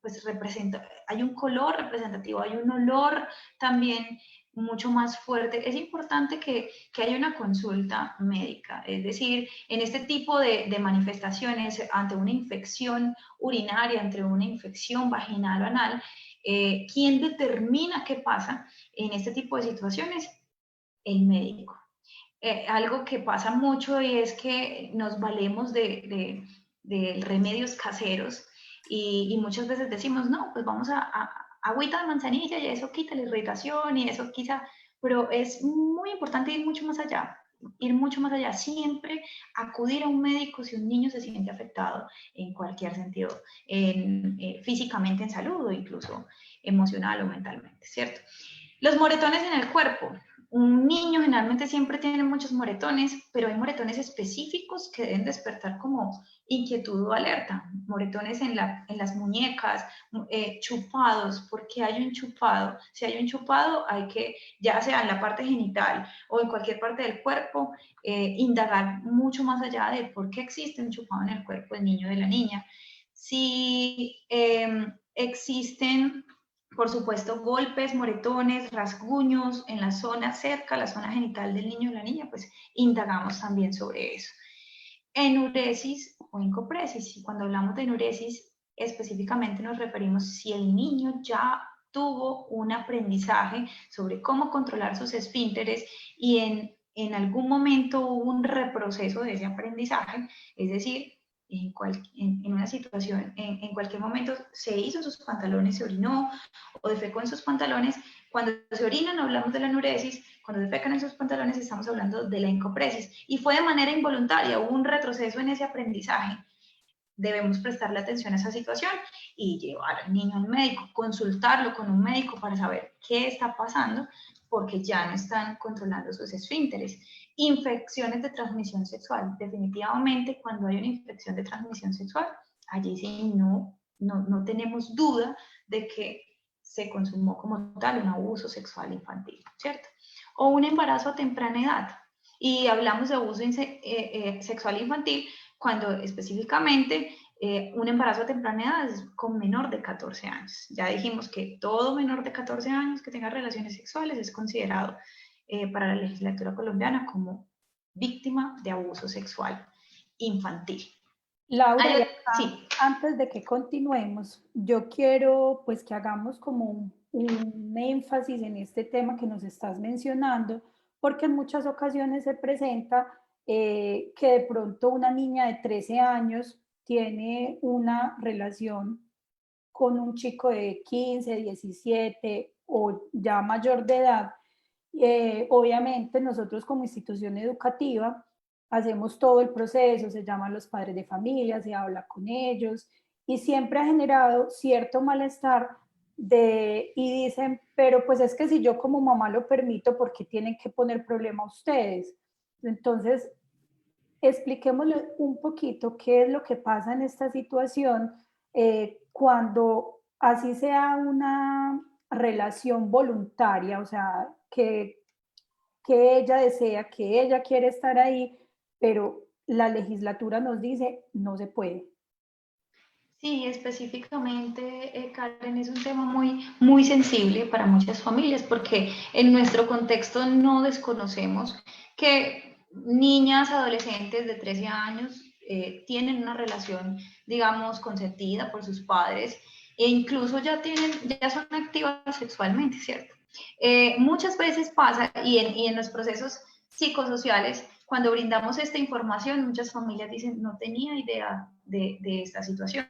pues representa, hay un color representativo, hay un olor también mucho más fuerte, es importante que haya una consulta médica, es decir, en este tipo de manifestaciones ante una infección urinaria, ante una infección vaginal o anal, ¿quién determina qué pasa en este tipo de situaciones? El médico. Algo que pasa mucho y es que nos valemos de remedios caseros y muchas veces decimos, no, pues vamos a agüita de manzanilla y eso quita la irritación y eso quita, pero es muy importante ir mucho más allá, siempre acudir a un médico si un niño se siente afectado en cualquier sentido, físicamente en salud o incluso emocional o mentalmente, ¿cierto? Los moretones en el cuerpo. Un niño generalmente siempre tiene muchos moretones, pero hay moretones específicos que deben despertar como inquietud o alerta. Moretones en las muñecas, chupados. ¿Por qué hay un chupado? Si hay un chupado, hay que, ya sea en la parte genital o en cualquier parte del cuerpo, indagar mucho más allá de por qué existe un chupado en el cuerpo del niño o de la niña. Si existen, por supuesto, golpes, moretones, rasguños en la zona cerca, la zona genital del niño o la niña, pues indagamos también sobre eso. Enuresis o encopresis. Y cuando hablamos de enuresis, específicamente nos referimos si el niño ya tuvo un aprendizaje sobre cómo controlar sus esfínteres y en algún momento hubo un reproceso de ese aprendizaje, es decir, en una situación, en cualquier momento se hizo sus pantalones, se orinó o defecó en sus pantalones. Cuando se orinan hablamos de la enuresis, cuando defecan en sus pantalones estamos hablando de la encopresis. Y fue de manera involuntaria, hubo un retroceso en ese aprendizaje. Debemos prestarle atención a esa situación y llevar al niño al médico, consultarlo con un médico para saber qué está pasando, porque ya no están controlando sus esfínteres. Infecciones de transmisión sexual. Definitivamente, cuando hay una infección de transmisión sexual, allí sí no tenemos duda de que se consumó como tal un abuso sexual infantil, ¿cierto? O un embarazo a temprana edad. Y hablamos de abuso sexual infantil cuando específicamente un embarazo a temprana edad es con menor de 14 años. Ya dijimos que todo menor de 14 años que tenga relaciones sexuales es considerado para la legislatura colombiana como víctima de abuso sexual infantil. Laura, y Sí. acá, antes de que continuemos, yo quiero pues que hagamos como un énfasis en este tema que nos estás mencionando, porque en muchas ocasiones se presenta que de pronto una niña de 13 años tiene una relación con un chico de 15, 17 o ya mayor de edad. Obviamente nosotros como institución educativa hacemos todo el proceso, se llaman los padres de familia, se habla con ellos y siempre ha generado cierto malestar y dicen, pero pues es que si yo como mamá lo permito, ¿por qué tienen que poner problema ustedes? Entonces, expliquémosle un poquito qué es lo que pasa en esta situación cuando así sea una relación voluntaria, o sea, que ella desea, que ella quiere estar ahí, pero la legislatura nos dice no se puede. Sí, específicamente, Karen, es un tema muy sensible para muchas familias porque en nuestro contexto no desconocemos que niñas, adolescentes de 13 años tienen una relación, digamos, consentida por sus padres e incluso ya son activas sexualmente, ¿cierto? Muchas veces pasa y en los procesos psicosociales, cuando brindamos esta información, muchas familias dicen, no tenía idea de esta situación.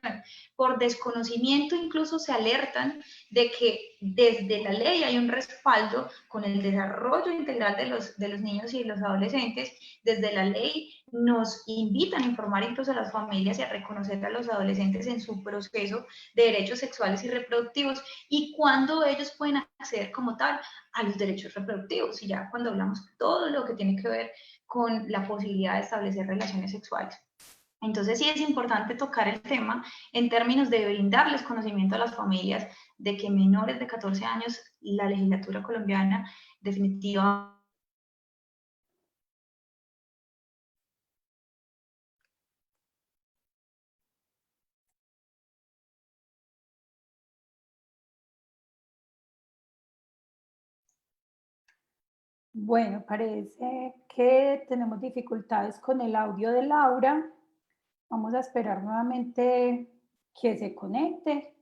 Por desconocimiento incluso se alertan de que desde la ley hay un respaldo con el desarrollo integral de los niños y de los adolescentes. Desde la ley nos invitan a informar incluso a las familias y a reconocer a los adolescentes en su proceso de derechos sexuales y reproductivos y cuando ellos pueden acceder como tal a los derechos reproductivos. Y ya cuando hablamos todo lo que tiene que ver con la posibilidad de establecer relaciones sexuales. Entonces sí es importante tocar el tema en términos de brindarles conocimiento a las familias de que menores de 14 años la legislatura colombiana definitivamente. Bueno, parece que tenemos dificultades con el audio de Laura. Vamos a esperar nuevamente que se conecte.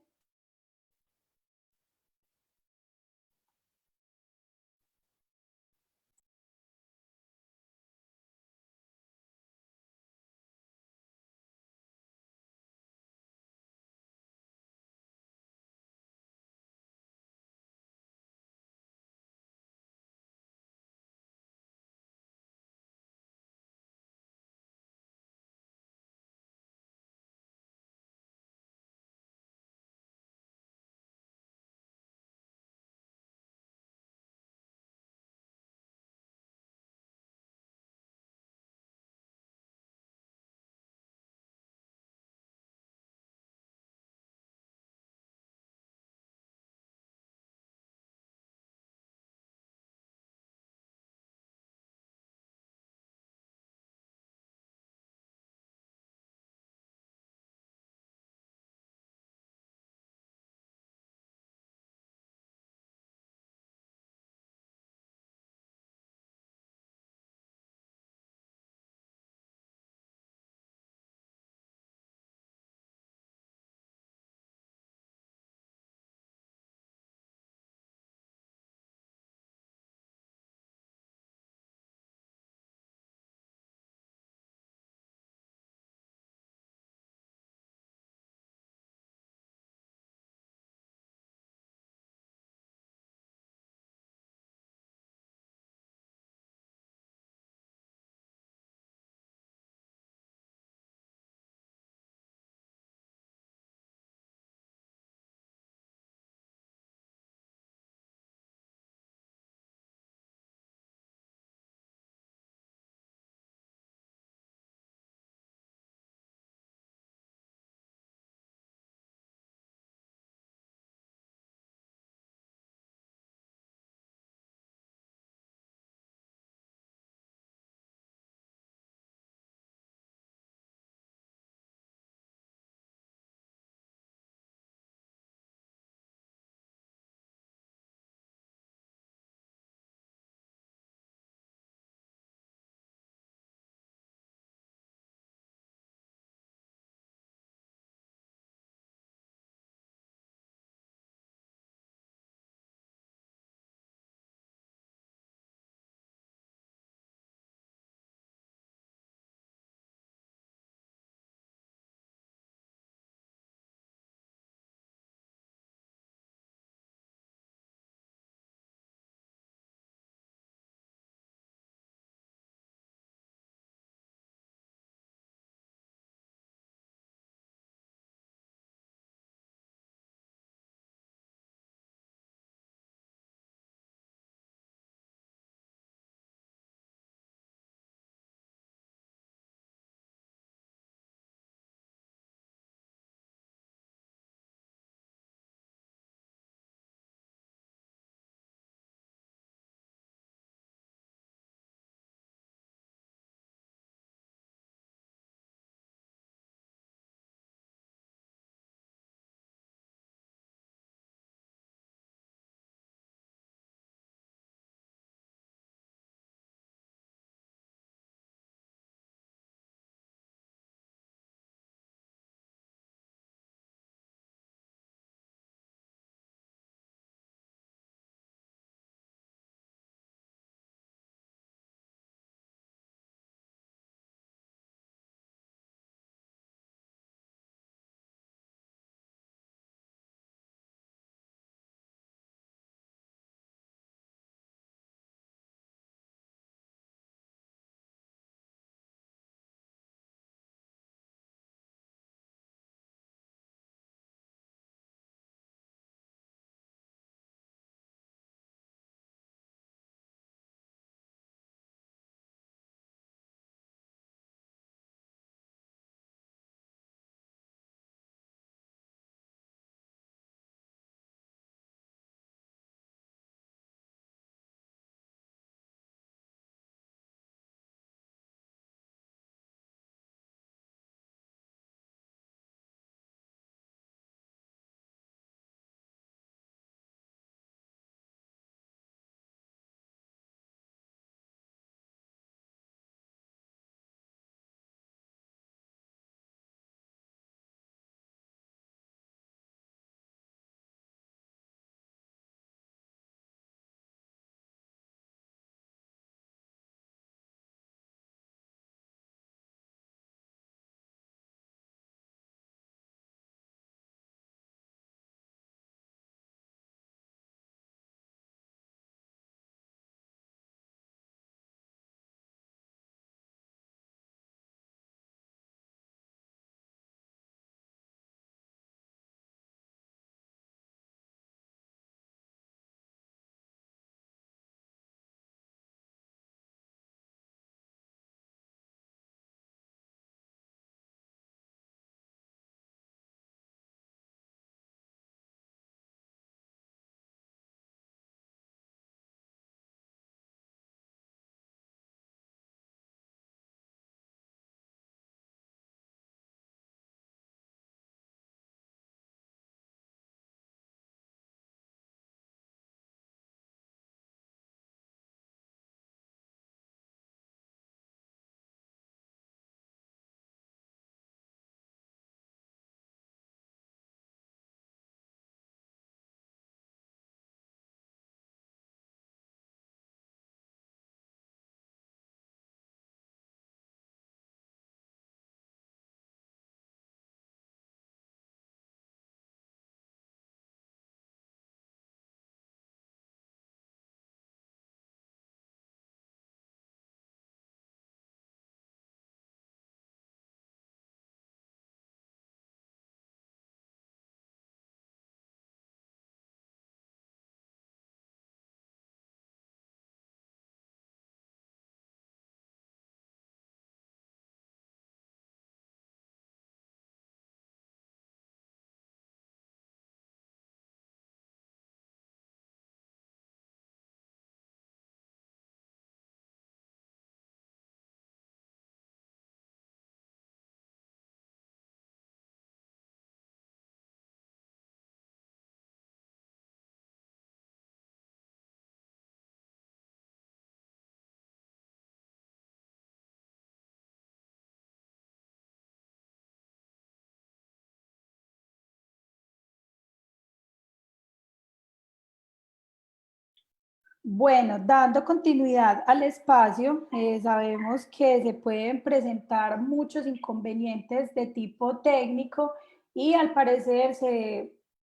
Bueno, dando continuidad al espacio, sabemos que se pueden presentar muchos inconvenientes de tipo técnico y al parecer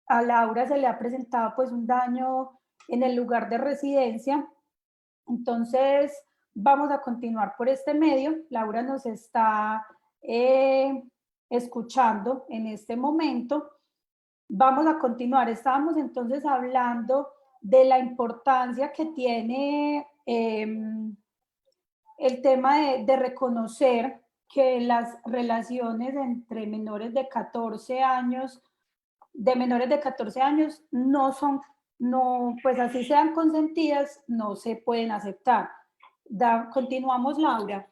a Laura se le ha presentado pues un daño en el lugar de residencia. Entonces, vamos a continuar por este medio. Laura nos está escuchando en este momento. Vamos a continuar. Estábamos entonces hablando de la importancia que tiene el tema de reconocer que las relaciones entre menores de 14 años, no son, no, pues así sean consentidas, no se pueden aceptar. Continuamos, Laura.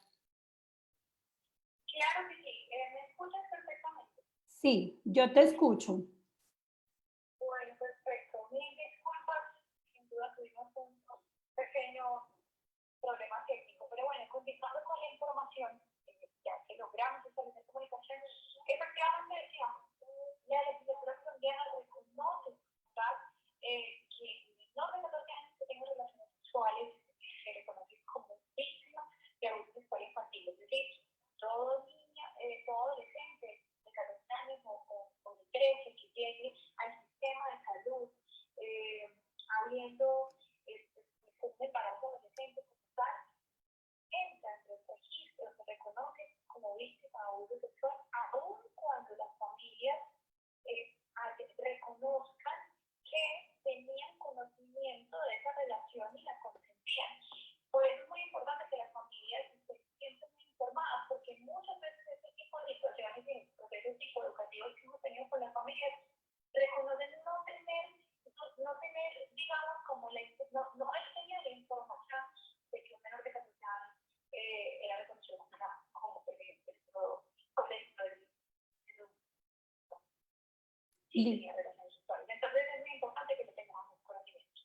Claro que sí. ¿Me escuchas perfectamente? Sí, yo te escucho. Bueno, perfecto. Mil disculpas. Sin duda tuvimos un pequeño problema técnico. Pero bueno, continuando con la información, ya que logramos establecer comunicación, efectivamente decíamos, la legislatura colombiana reconoce que menores de 14 años que tengan relaciones sexuales se reconoce como víctima de abuso sexual infantil. Es decir, todo niño, todo adolescente de 14 años o de 13 que llegue al sistema de salud habiendo un embarazo adolescente como tal, entra en los registros, se reconoce como víctima de abuso sexual, aun cuando las familias reconozcan que tenían conocimiento de esa relación y la consentían. Por eso es muy importante que las familias se sientan muy informadas, porque muchas veces este tipo de situaciones y procesos psicoeducativos que hemos tenido con las familias reconocen no tener, digamos, como no tener la información de que un menor de 14 años era reconocido como por ejemplo, colegio de tenía relaciones sexuales. Entonces es muy importante que lo tengamos conocimiento.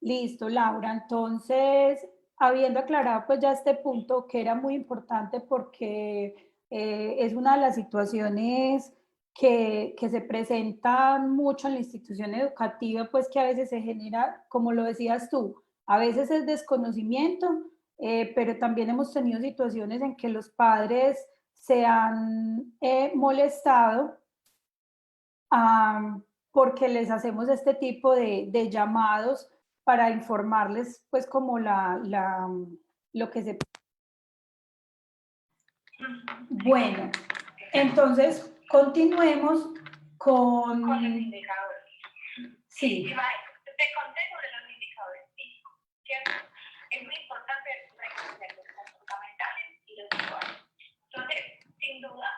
Listo, Laura. Entonces, habiendo aclarado pues ya este punto que era muy importante porque es una de las situaciones que se presentan mucho en la institución educativa, pues que a veces se genera, como lo decías tú, a veces es desconocimiento, pero también hemos tenido situaciones en que los padres se han molestado porque les hacemos este tipo de llamados para informarles pues como lo que se... Bueno, entonces continuemos con los indicadores. Sí. Te conté sobre los indicadores físicos, ¿cierto? Es muy importante reconocer los comportamentales y los visuales. Entonces, sin duda,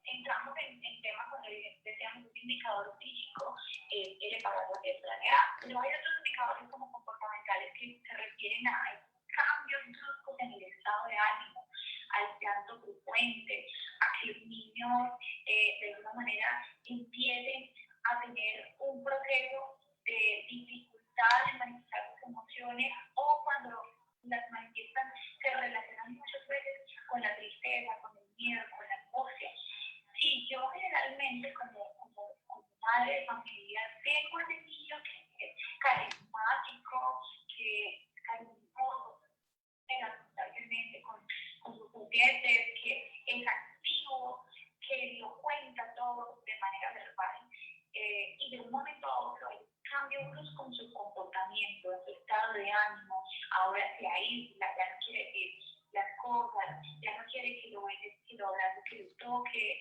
entramos en temas cuando decíamos un indicador físico, elevar la edad, pero hay otros indicadores como comportamentales que se refieren a cambios bruscos en el estado de ánimo, al llanto frecuente, a que los niños de alguna manera empiecen a tener un proceso de dificultad en manifestar sus emociones, o cuando las manifiestan se relacionan muchas veces con la tristeza, con el miedo, con la angustia. Si yo generalmente como madre de familia tengo ese niño que es carismático, que es cariñoso, constantemente con sus juguetes, que es activo, que lo cuenta todo de manera verbal, y de un momento a otro hay un cambio brusco en su comportamiento, en su estado de ánimo, ahora se aísla, ya no quiere decir las cosas, ya no quiere que lo abrace, que lo toque,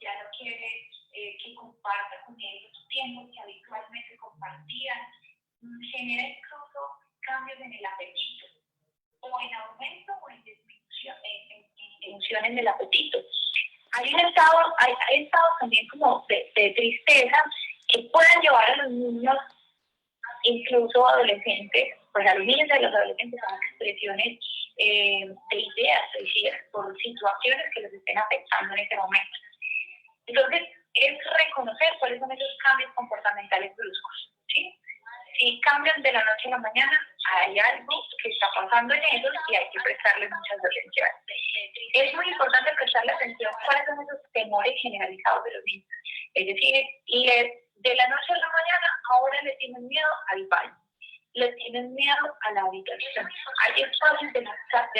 ya no quiere que comparta con él los tiempos que habitualmente compartían, genera incluso cambios en el apetito, o en aumento o en disminución, en disminución en el apetito. Hay estados también como de tristeza que pueden llevar a los niños, incluso adolescentes, pues a los niños y a los adolescentes, a expresiones de ideas suicidas por situaciones que los estén afectando en este momento. Entonces, es reconocer cuáles son esos cambios comportamentales bruscos, ¿sí? Si cambian de la noche a la mañana, hay algo que está pasando en ellos y hay que prestarles mucha atención. Es muy importante prestarle atención a cuáles son esos temores generalizados de los niños. Es decir, de la noche a la mañana ahora le tienen miedo al baño. le tienen miedo a la habitación. Hay espacios de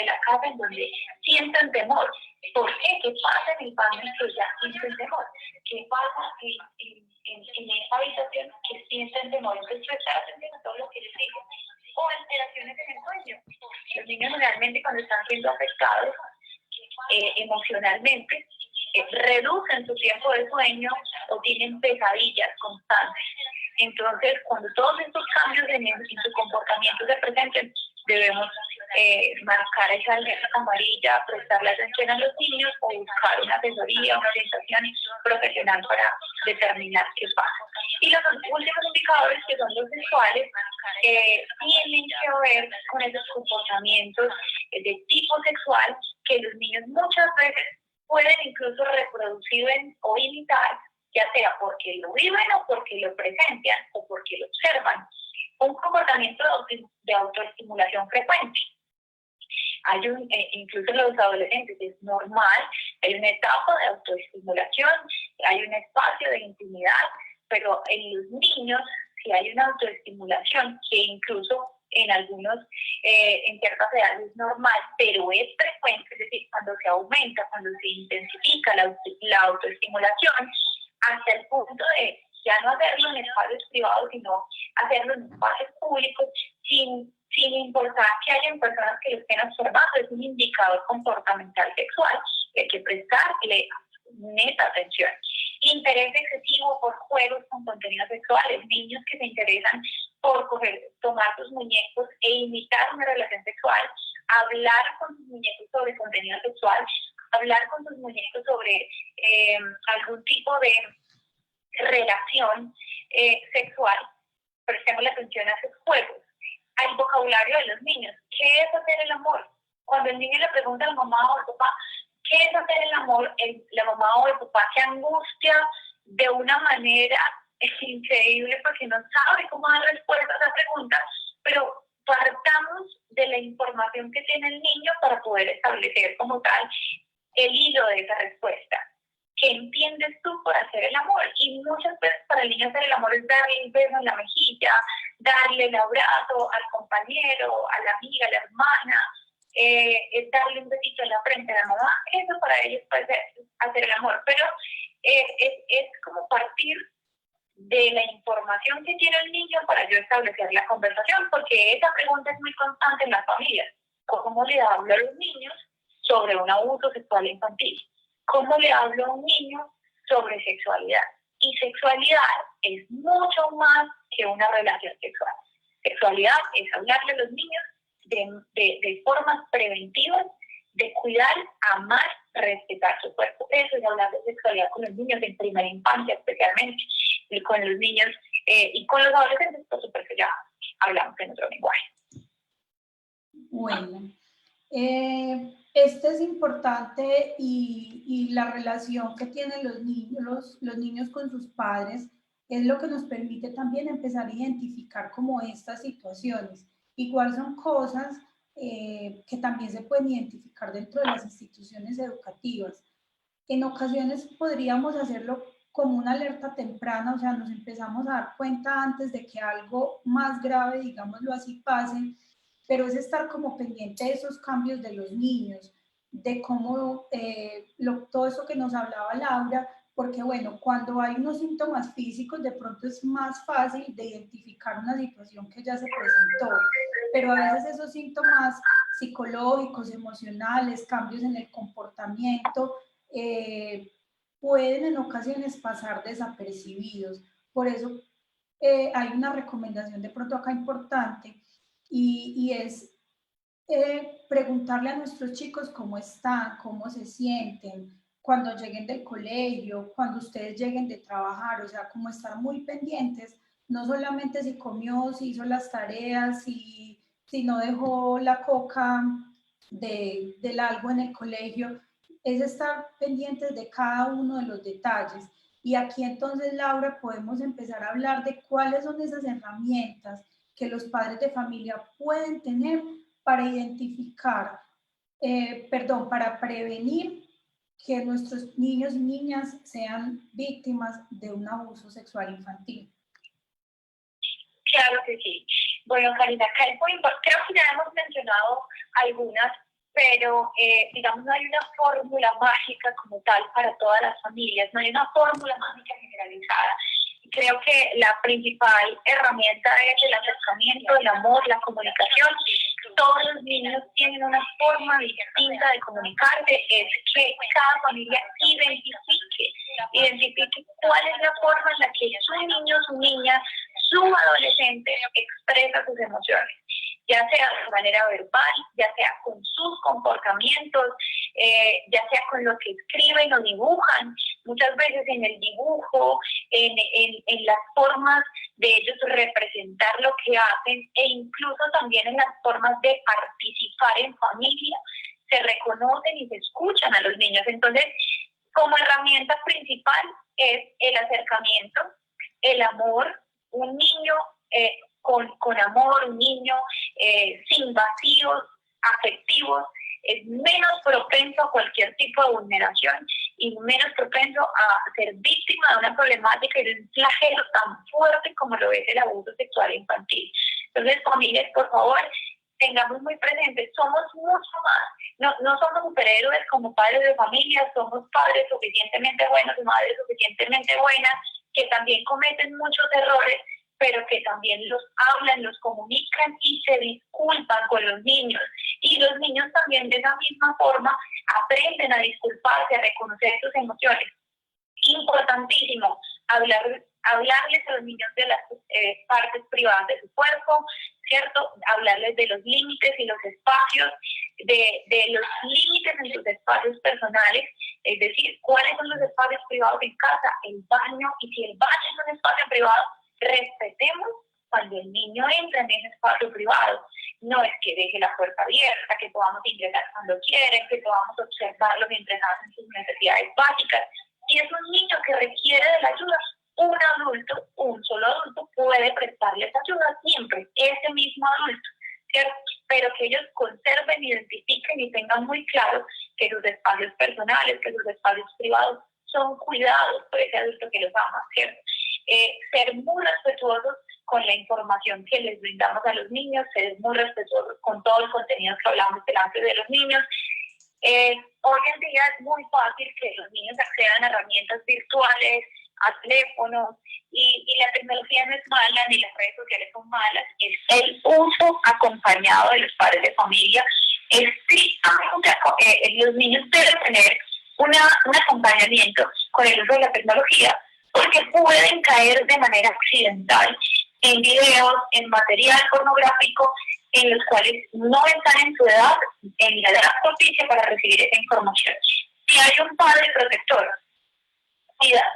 la casa en donde sienten temor. ¿Por qué? ¿Qué pasa en el baño que ya sienten temor? ¿Qué pasa en esa habitación que sienten temor? Entonces, prestar atención a todo lo que les digo. O alteraciones en el sueño. Los niños generalmente cuando están siendo afectados emocionalmente, reducen su tiempo de sueño o tienen pesadillas constantes. Entonces, cuando todos estos cambios en su comportamiento se presenten, debemos marcar esa alerta amarilla, prestarle atención a los niños o buscar una asesoría, una orientación profesional para determinar qué pasa. Y los últimos indicadores, que son los sexuales, tienen que ver con esos comportamientos de tipo sexual que los niños muchas veces pueden incluso reproducir o imitar, ya sea porque lo viven o porque lo presencian o porque lo observan. Un comportamiento de autoestimulación frecuente. Hay incluso en los adolescentes es normal, hay una etapa de autoestimulación, hay un espacio de intimidad, pero en los niños sí hay una autoestimulación que incluso en algunos, en ciertas edades es normal, pero es frecuente, es decir, cuando se aumenta, cuando se intensifica la autoestimulación, hasta el punto de ya no hacerlo en espacios privados, sino hacerlo en espacios públicos, sin importar que hayan personas que lo estén observando. Es un indicador comportamental sexual que hay que prestarle neta atención. Interés excesivo por juegos con contenidos sexuales, niños que se interesan por tomar sus muñecos e imitar una relación sexual, hablar con sus muñecos sobre contenido sexual, hablar con sus muñecos sobre algún tipo de relación sexual. Prestemos la atención a esos juegos, al vocabulario de los niños. ¿Qué es hacer el amor? Cuando el niño le pregunta a la mamá o al papá, ¿qué es hacer el amor? La mamá o el papá se angustia de una manera increíble porque no sabe cómo dar respuesta a esa pregunta, pero partamos de la información que tiene el niño para poder establecer como tal el hilo de esa respuesta. ¿Qué entiendes tú por hacer el amor? Y muchas veces para el niño hacer el amor es darle el beso en la mejilla, darle el abrazo al compañero, a la amiga, a la hermana, es darle un besito en la frente a la mamá. Eso para ellos puede ser hacer el amor, pero es como partir de la información que tiene el niño para yo establecer la conversación, porque esa pregunta es muy constante en las familias. ¿Cómo le hablo a los niños sobre un abuso sexual infantil? ¿Cómo le hablo a un niño sobre sexualidad? Y sexualidad es mucho más que una relación sexual. Sexualidad es hablarle a los niños de formas preventivas, de cuidar, amar, respetar su cuerpo. Eso es hablar de sexualidad con los niños en primera infancia, especialmente, y con los niños y con los adolescentes, por supuesto, ya hablamos en otro lenguaje. Bueno, este es importante y la relación que tienen los niños con sus padres es lo que nos permite también empezar a identificar como estas situaciones. Igual son cosas que también se pueden identificar dentro de las instituciones educativas. En ocasiones podríamos hacerlo como una alerta temprana, o sea, nos empezamos a dar cuenta antes de que algo más grave, digámoslo así, pase, pero es estar como pendiente de esos cambios de los niños, de cómo todo eso que nos hablaba Laura, porque bueno, cuando hay unos síntomas físicos, de pronto es más fácil de identificar una situación que ya se presentó, pero a veces esos síntomas psicológicos, emocionales, cambios en el comportamiento, pueden en ocasiones pasar desapercibidos. Por eso hay una recomendación de pronto acá importante y es preguntarle a nuestros chicos cómo están, cómo se sienten, cuando lleguen del colegio, cuando ustedes lleguen de trabajar, o sea, como estar muy pendientes, no solamente si comió, si hizo las tareas, si no dejó la coca del algo en el colegio, es estar pendientes de cada uno de los detalles. Y aquí entonces, Laura, podemos empezar a hablar de cuáles son esas herramientas que los padres de familia pueden tener para identificar, para prevenir que nuestros niños y niñas sean víctimas de un abuso sexual infantil. Claro que sí. Bueno, Karina, acá es muy creo que ya hemos mencionado algunas, pero digamos no hay una fórmula mágica como tal para todas las familias, no hay una fórmula mágica generalizada. Creo que la principal herramienta es el acercamiento, el amor, la comunicación. Todos los niños tienen una forma distinta de comunicarse, es que cada familia identifique cuál es la forma en la que su niño, su niña, su adolescente expresa sus emociones, ya sea de manera verbal, ya sea con sus comportamientos, ya sea con lo que escriben o dibujan, muchas veces en el dibujo, en las formas de ellos representar lo que hacen e incluso también en las formas de participar en familia, se reconocen y se escuchan a los niños. Entonces, como herramienta principal es el acercamiento, el amor, un niño con amor, un niño sin vacíos afectivos, es menos propenso a cualquier tipo de vulneración y menos propenso a ser víctima de una problemática y de un flagelo tan fuerte como lo es el abuso sexual infantil. Entonces, familias, por favor, tengamos muy presente, somos mucho más, no somos superhéroes como padres de familia, somos padres suficientemente buenos y madres suficientemente buenas que también cometen muchos errores, pero que también los hablan, los comunican y se disculpan con los niños. Y los niños también de esa misma forma aprenden a disculparse, a reconocer sus emociones. Importantísimo, hablarles a los niños de las partes privadas de su cuerpo, ¿cierto? Hablarles de los límites y los espacios, de los límites en sus espacios personales, es decir, cuáles son los espacios privados en casa, el baño, y si el baño es un espacio privado, respetemos cuando el niño entra en ese espacio privado. No es que deje la puerta abierta, que podamos ingresar cuando quieren, que podamos observarlo mientras hacen sus necesidades básicas. Si es un niño que requiere de la ayuda, un solo adulto puede prestarles ayuda siempre, ese mismo adulto, ¿cierto? Pero que ellos conserven, identifiquen y tengan muy claro que sus espacios personales, que sus espacios privados son cuidados por ese adulto que los ama, ¿cierto? Ser muy respetuosos con la información que les brindamos a los niños, ser muy respetuosos con todos los contenidos que hablamos delante de los niños. Hoy en día es muy fácil que los niños accedan a herramientas virtuales, a teléfonos, y la tecnología no es mala, ni las redes sociales son malas, es el uso acompañado de los padres de familia. Estrictamente, los niños deben tener un acompañamiento con el uso de la tecnología, porque pueden caer de manera accidental en videos, en material pornográfico, en los cuales no están en su edad, en la edad propicia para recibir esa información. Si hay un padre protector,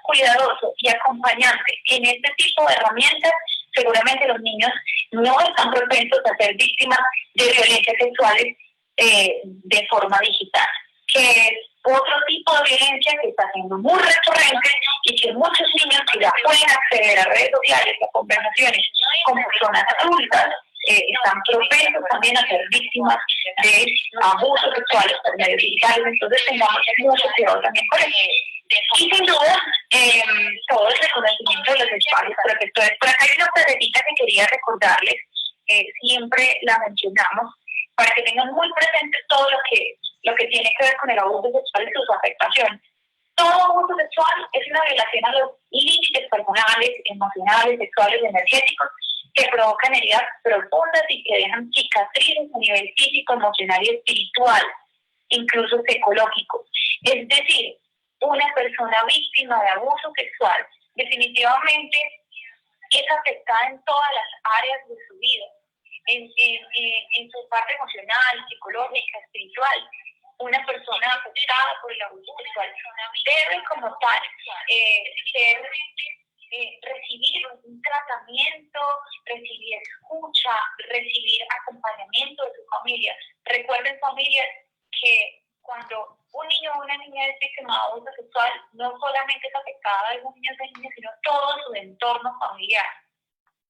cuidadoso y acompañante en este tipo de herramientas, seguramente los niños no están propensos a ser víctimas de violencias sexuales de forma digital, que es otro tipo de violencia que está siendo muy recurrente y que muchos niños que ya pueden acceder a redes sociales, a conversaciones con personas adultas, están propensos también a ser víctimas de abusos sexuales por medios digitales. Entonces tengamos mucho cuidado también con eso. Y sin duda, todo el reconocimiento de los espacios protectores. Por acá hay una frasecita que quería recordarles, siempre la mencionamos, para que tengan muy presente todo lo que tiene que ver con el abuso sexual y sus afectaciones. Todo abuso sexual es una violación a los límites personales, emocionales, sexuales y energéticos que provocan heridas profundas y que dejan cicatrices a nivel físico, emocional y espiritual, incluso psicológico. Es decir, una persona víctima de abuso sexual definitivamente es afectada en todas las áreas de su vida, en su parte emocional, psicológica, espiritual. Una persona afectada por el abuso sexual debe como tal recibir un tratamiento, recibir escucha, recibir acompañamiento de su familia. Recuerden, familias, que cuando un niño o una niña es víctima de abuso sexual, no solamente es afectada algún niño o niña, sino todo su entorno familiar.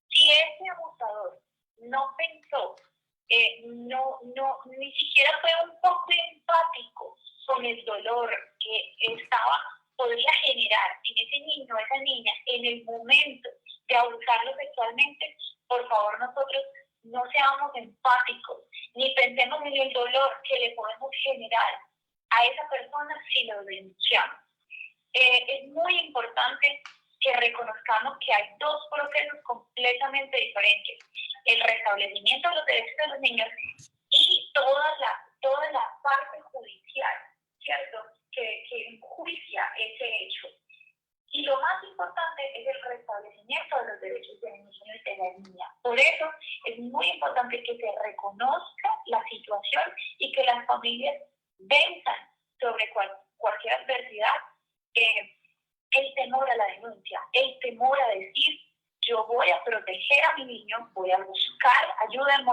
Si ese abusador no pensó, ni siquiera fue un poco empático con el dolor que podría generar en ese niño o esa niña en el momento de abusarlo sexualmente, por favor nosotros no seamos empáticos, ni pensemos en el dolor que le podemos generar a esa persona si lo denunciamos. Es muy importante que reconozcamos que hay dos procesos completamente diferentes: el restablecimiento de los derechos de los niños y toda la parte judicial, ¿cierto?, que enjuicia ese hecho. Y lo más importante es el restablecimiento de los derechos del niño y de la niña. Por eso es muy importante que se reconozca la situación y que las familias venzan sobre cualquier adversidad el temor a la denuncia, el temor a decir: yo voy a proteger a mi niño, voy a buscar ayuda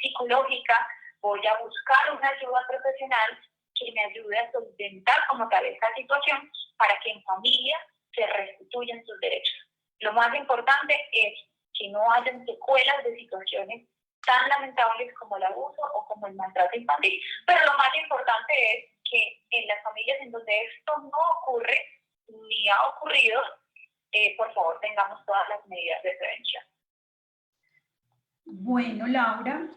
psicológica, voy a buscar una ayuda profesional que me ayude a solventar como tal esta situación para que en familia se restituyan sus derechos. Lo más importante es que no hayan secuelas de situaciones tan lamentables como el abuso o como el maltrato infantil, pero lo más importante es que en las familias en donde esto no ocurre ni ha ocurrido, por favor tengamos todas las medidas de prevención. Bueno, Laura,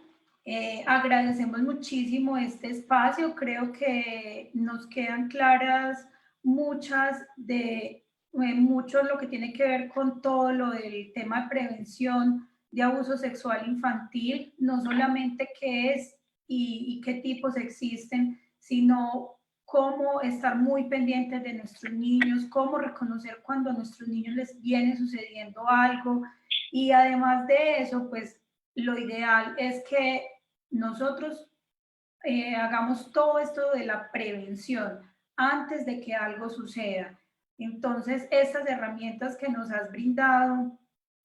agradecemos muchísimo este espacio. Creo que nos quedan claras mucho lo que tiene que ver con todo lo del tema de prevención de abuso sexual infantil, no solamente qué es y qué tipos existen, sino cómo estar muy pendientes de nuestros niños, cómo reconocer cuando a nuestros niños les viene sucediendo algo, y además de eso, pues lo ideal es que nosotros hagamos todo esto de la prevención antes de que algo suceda. Entonces, estas herramientas que nos has brindado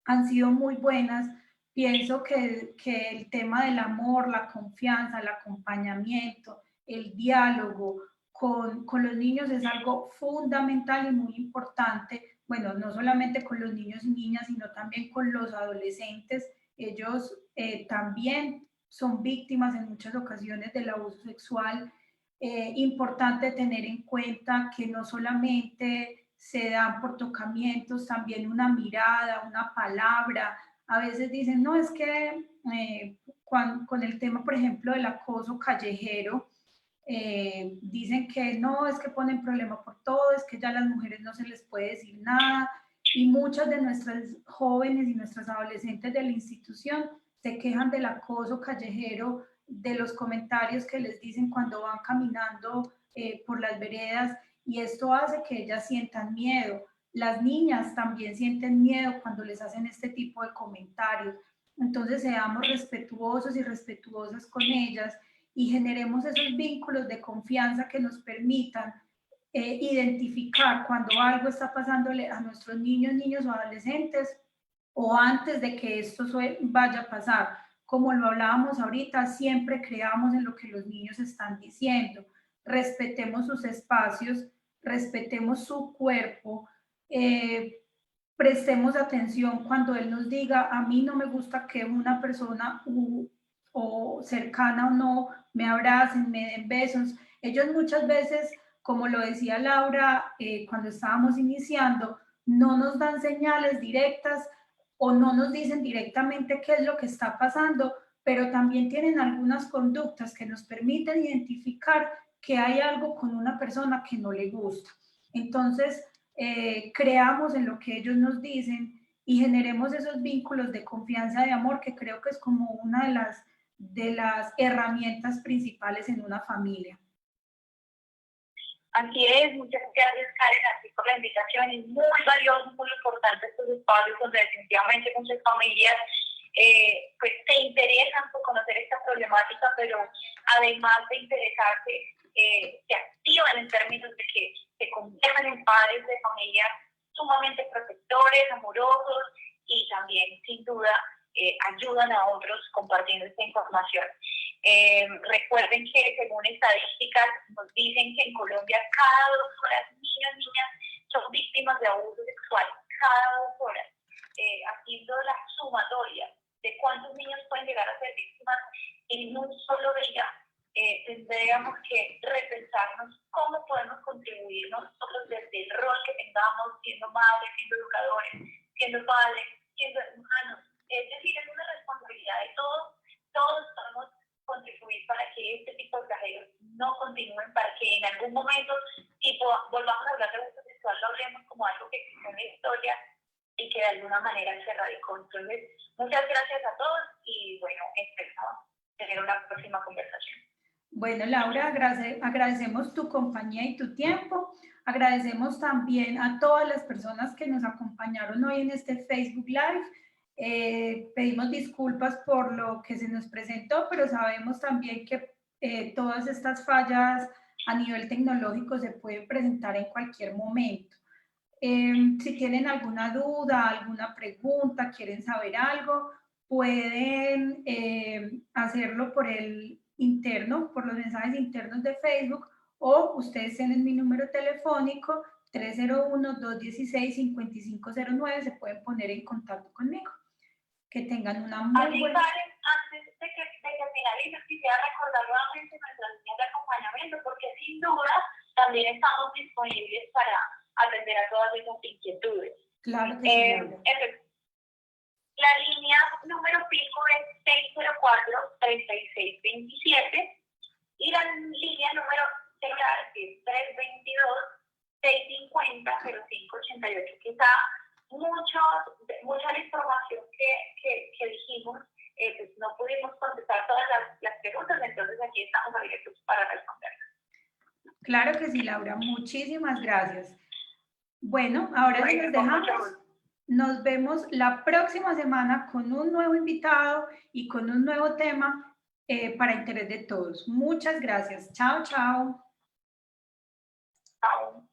han sido muy buenas. Pienso que el tema del amor, la confianza, el acompañamiento, el diálogo con los niños es algo fundamental y muy importante. Bueno, no solamente con los niños y niñas, sino también con los adolescentes. Ellos también son víctimas en muchas ocasiones del abuso sexual. Importante tener en cuenta que no solamente se dan por tocamientos, también una mirada, una palabra. A veces dicen, no, es que con el tema, por ejemplo, del acoso callejero, dicen que no, es que ponen problema por todo, es que ya a las mujeres no se les puede decir nada, y muchas de nuestras jóvenes y nuestras adolescentes de la institución se quejan del acoso callejero, de los comentarios que les dicen cuando van caminando por las veredas, y esto hace que ellas sientan miedo. Las niñas también sienten miedo cuando les hacen este tipo de comentarios. Entonces seamos respetuosos y respetuosas con ellas y generemos esos vínculos de confianza que nos permitan identificar cuando algo está pasándole a nuestros niños o adolescentes, o antes de que esto vaya a pasar. Como lo hablábamos ahorita, siempre creamos en lo que los niños están diciendo. Respetemos sus espacios, respetemos su cuerpo, prestemos atención cuando él nos diga: a mí no me gusta que una persona o cercana o no me abracen, me den besos. Ellos muchas veces, como lo decía Laura, cuando estábamos iniciando, no nos dan señales directas o no nos dicen directamente qué es lo que está pasando, pero también tienen algunas conductas que nos permiten identificar que hay algo con una persona que no le gusta. Entonces, creamos en lo que ellos nos dicen y generemos esos vínculos de confianza, de amor, que creo que es como una de las herramientas principales en una familia. Así es, muchas gracias, Karen, así por la invitación. Es muy valioso, muy importante estos espacios donde definitivamente muchas familias pues se interesan por conocer esta problemática, pero además de interesarse, se activan en términos de que se convierten en padres de familias sumamente protectores, amorosos y también, sin duda, ayudan a otros compartiendo esta información. Recuerden que según estadísticas nos dicen que en Colombia cada 2 horas niños y niñas son víctimas de abuso sexual, cada 2 horas, haciendo la sumatoria de cuántos niños pueden llegar a ser víctimas en un solo día. Tendríamos que repensarnos cómo podemos contribuir nosotros desde el rol que tengamos, siendo madres, siendo educadores, siendo padres, siendo hermanos. Es decir, es una responsabilidad algún momento, tipo, volvamos a hablar de abuso sexual, lo hablemos como algo que existe en la historia y que de alguna manera se radicó. Entonces, muchas gracias a todos y bueno, esperamos tener una próxima conversación. Bueno, Laura, agradecemos tu compañía y tu tiempo. Agradecemos también a todas las personas que nos acompañaron hoy en este Facebook Live. Pedimos disculpas por lo que se nos presentó, pero sabemos también que todas estas fallas a nivel tecnológico se pueden presentar en cualquier momento. Si tienen alguna duda, alguna pregunta, quieren saber algo, pueden hacerlo por el interno, por los mensajes internos de Facebook, o ustedes tienen mi número telefónico 301-216-5509, se pueden poner en contacto conmigo. Que tengan una muy buena... Antes de que finalice, quisiera recordar nuevamente nuestras líneas de acompañamiento, porque sin duda también estamos disponibles para atender a todas esas inquietudes. Claro que sí, Laura. La línea número pico es 604-3627 y la línea número celular es 322-650-0588. Quizá mucha de la información que dijimos, pues no pudimos contestar todas las preguntas, entonces aquí estamos abiertos para responder. Claro que sí, Laura, muchísimas gracias. Bueno, ahora sí nos dejamos. Nos vemos la próxima semana con un nuevo invitado y con un nuevo tema para interés de todos. Muchas gracias. Chao, chao. Chao.